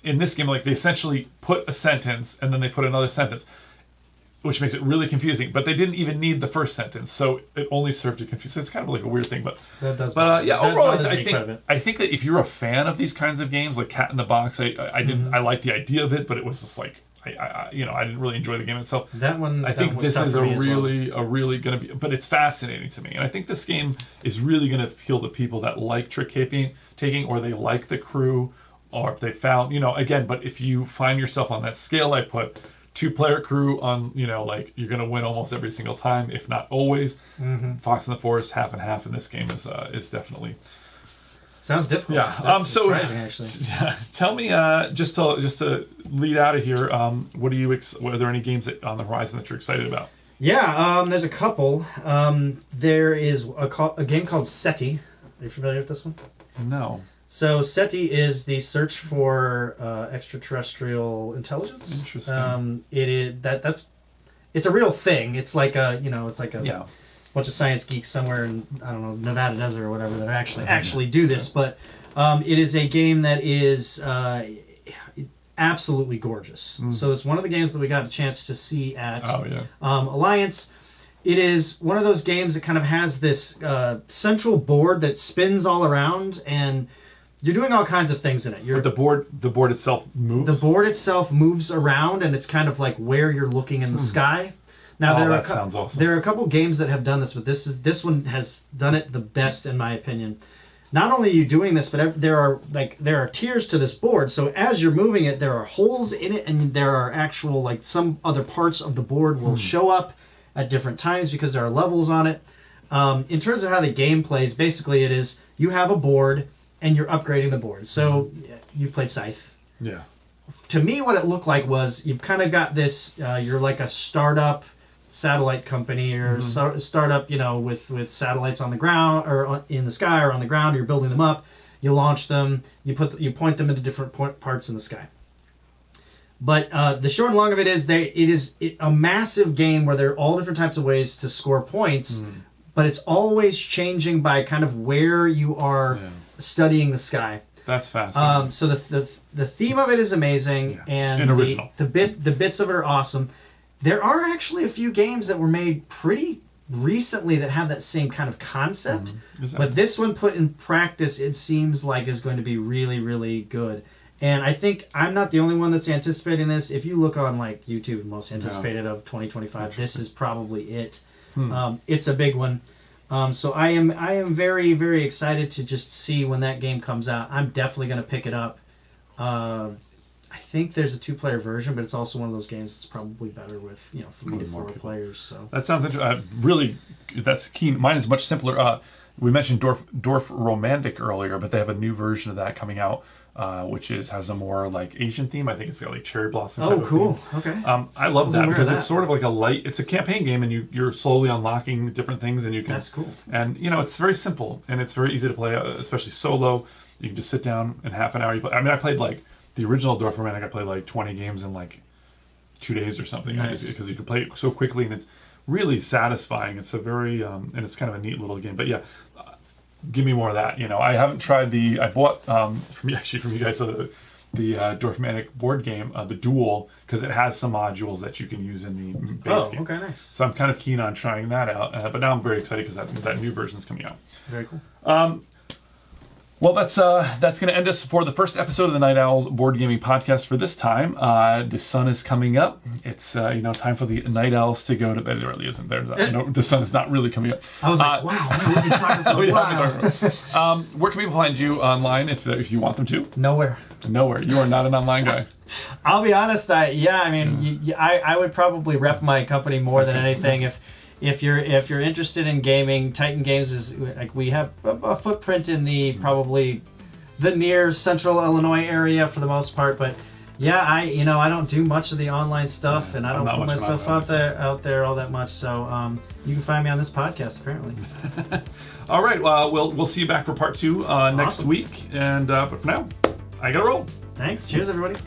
in this game, like, they essentially put a sentence, and then they put another sentence, which makes it really confusing. But they didn't even need the first sentence, so it only served to confuse. So it's kind of like a weird thing, but that does. But yeah, overall, I think that if you're a fan of these kinds of games, like Cat in the Box, I didn't I liked the idea of it, but it was just like I didn't really enjoy the game itself. That one, I think this is a really going to be, but it's fascinating to me, and I think this game is really going to appeal to people that like trick taking, or they like the Crew, or if they found again. But if you find yourself on that scale I put. 2-player Crew on, like you're going to win almost every single time, if not always. Fox and the Forest, half and half in this game is definitely. Sounds difficult. Yeah. That's surprising, actually. Tell me, just to lead out of here, what are there any games on the horizon that you're excited about? Yeah, there's a couple. There is a game called SETI. Are you familiar with this one? No. So SETI is the search for extraterrestrial intelligence. Interesting. It's a real thing. It's like a bunch of science geeks somewhere in Nevada desert or whatever that actually do this. But it is a game that is absolutely gorgeous. So it's one of the games that we got a chance to see at Alliance. It is one of those games that kind of has this central board that spins all around, and you're doing all kinds of things in it. But the board itself moves? The board itself moves around, and it's kind of like where you're looking in the sky. Now, that sounds awesome. There are a couple games that have done this, but this one has done it the best, in my opinion. Not only are you doing this, but there are tiers to this board. So as you're moving it, there are holes in it, and there are actual some other parts of the board will show up at different times because there are levels on it. In terms of how the game plays, basically it is you have a board and you're upgrading the board. So you've played Scythe. Yeah. To me, what it looked like was you've kind of got this, you're like a startup satellite company or startup, with satellites on the ground or in the sky or on the ground. You're building them up. You launch them. You point them into different parts in the sky. But the short and long of it is it is a massive game where there are all different types of ways to score points, but it's always changing by kind of where you are studying the sky. That's fascinating. So the theme of it is amazing, and original. The bits of it are awesome. There are actually a few games that were made pretty recently that have that same kind of concept, but this one put in practice, it seems like is going to be really, really good. And I think I'm not the only one that's anticipating this. If you look on YouTube, most anticipated of 2025, this is probably it. It's a big one. So I am very, very excited to just see when that game comes out. I'm definitely going to pick it up. I think there's a 2-player version, but it's also one of those games that's probably better with 3 to 4 players. So that sounds interesting. Really, that's keen. Mine is much simpler. We mentioned Dorf Romantic earlier, but they have a new version of that coming out. Which has a more Asian theme. I think it's got cherry blossom. Oh, cool. Okay. I love that because it's sort of like it's a campaign game, and you're slowly unlocking different things, and you can. That's cool. And it's very simple, and it's very easy to play, especially solo. You can just sit down in half an hour. I played the original Dorf Romantic. I played 20 games in 2 days or something. Nice. Because you can play it so quickly, and it's really satisfying. It's a very and it's kind of a neat little game. But yeah, give me more of that. I haven't tried I bought from you guys the Dorfmanic board game, the Duel, because it has some modules that you can use in the base game. Okay, nice. So I'm kind of keen on trying that out. But now I'm very excited because that new version is coming out. Very cool. Well, that's going to end us for the first episode of the Night Owls Board Gaming Podcast for this time. The sun is coming up. It's time for the Night Owls to go to bed. It really isn't. The sun is not really coming up. I was like, wow, we've been talking for a while. Where can people find you online if you want them to? Nowhere. You are not an online guy. I'll be honest. I would probably rep my company more than anything. If you're interested in gaming, Titan Games is like, we have a footprint in probably the near central Illinois area for the most part, but yeah, I don't do much of the online stuff, and I don't put myself out there all that much. So you can find me on this podcast apparently. All right, we'll see you back for part 2 next week, and but for now, I gotta roll. Thanks. Cheers, everybody.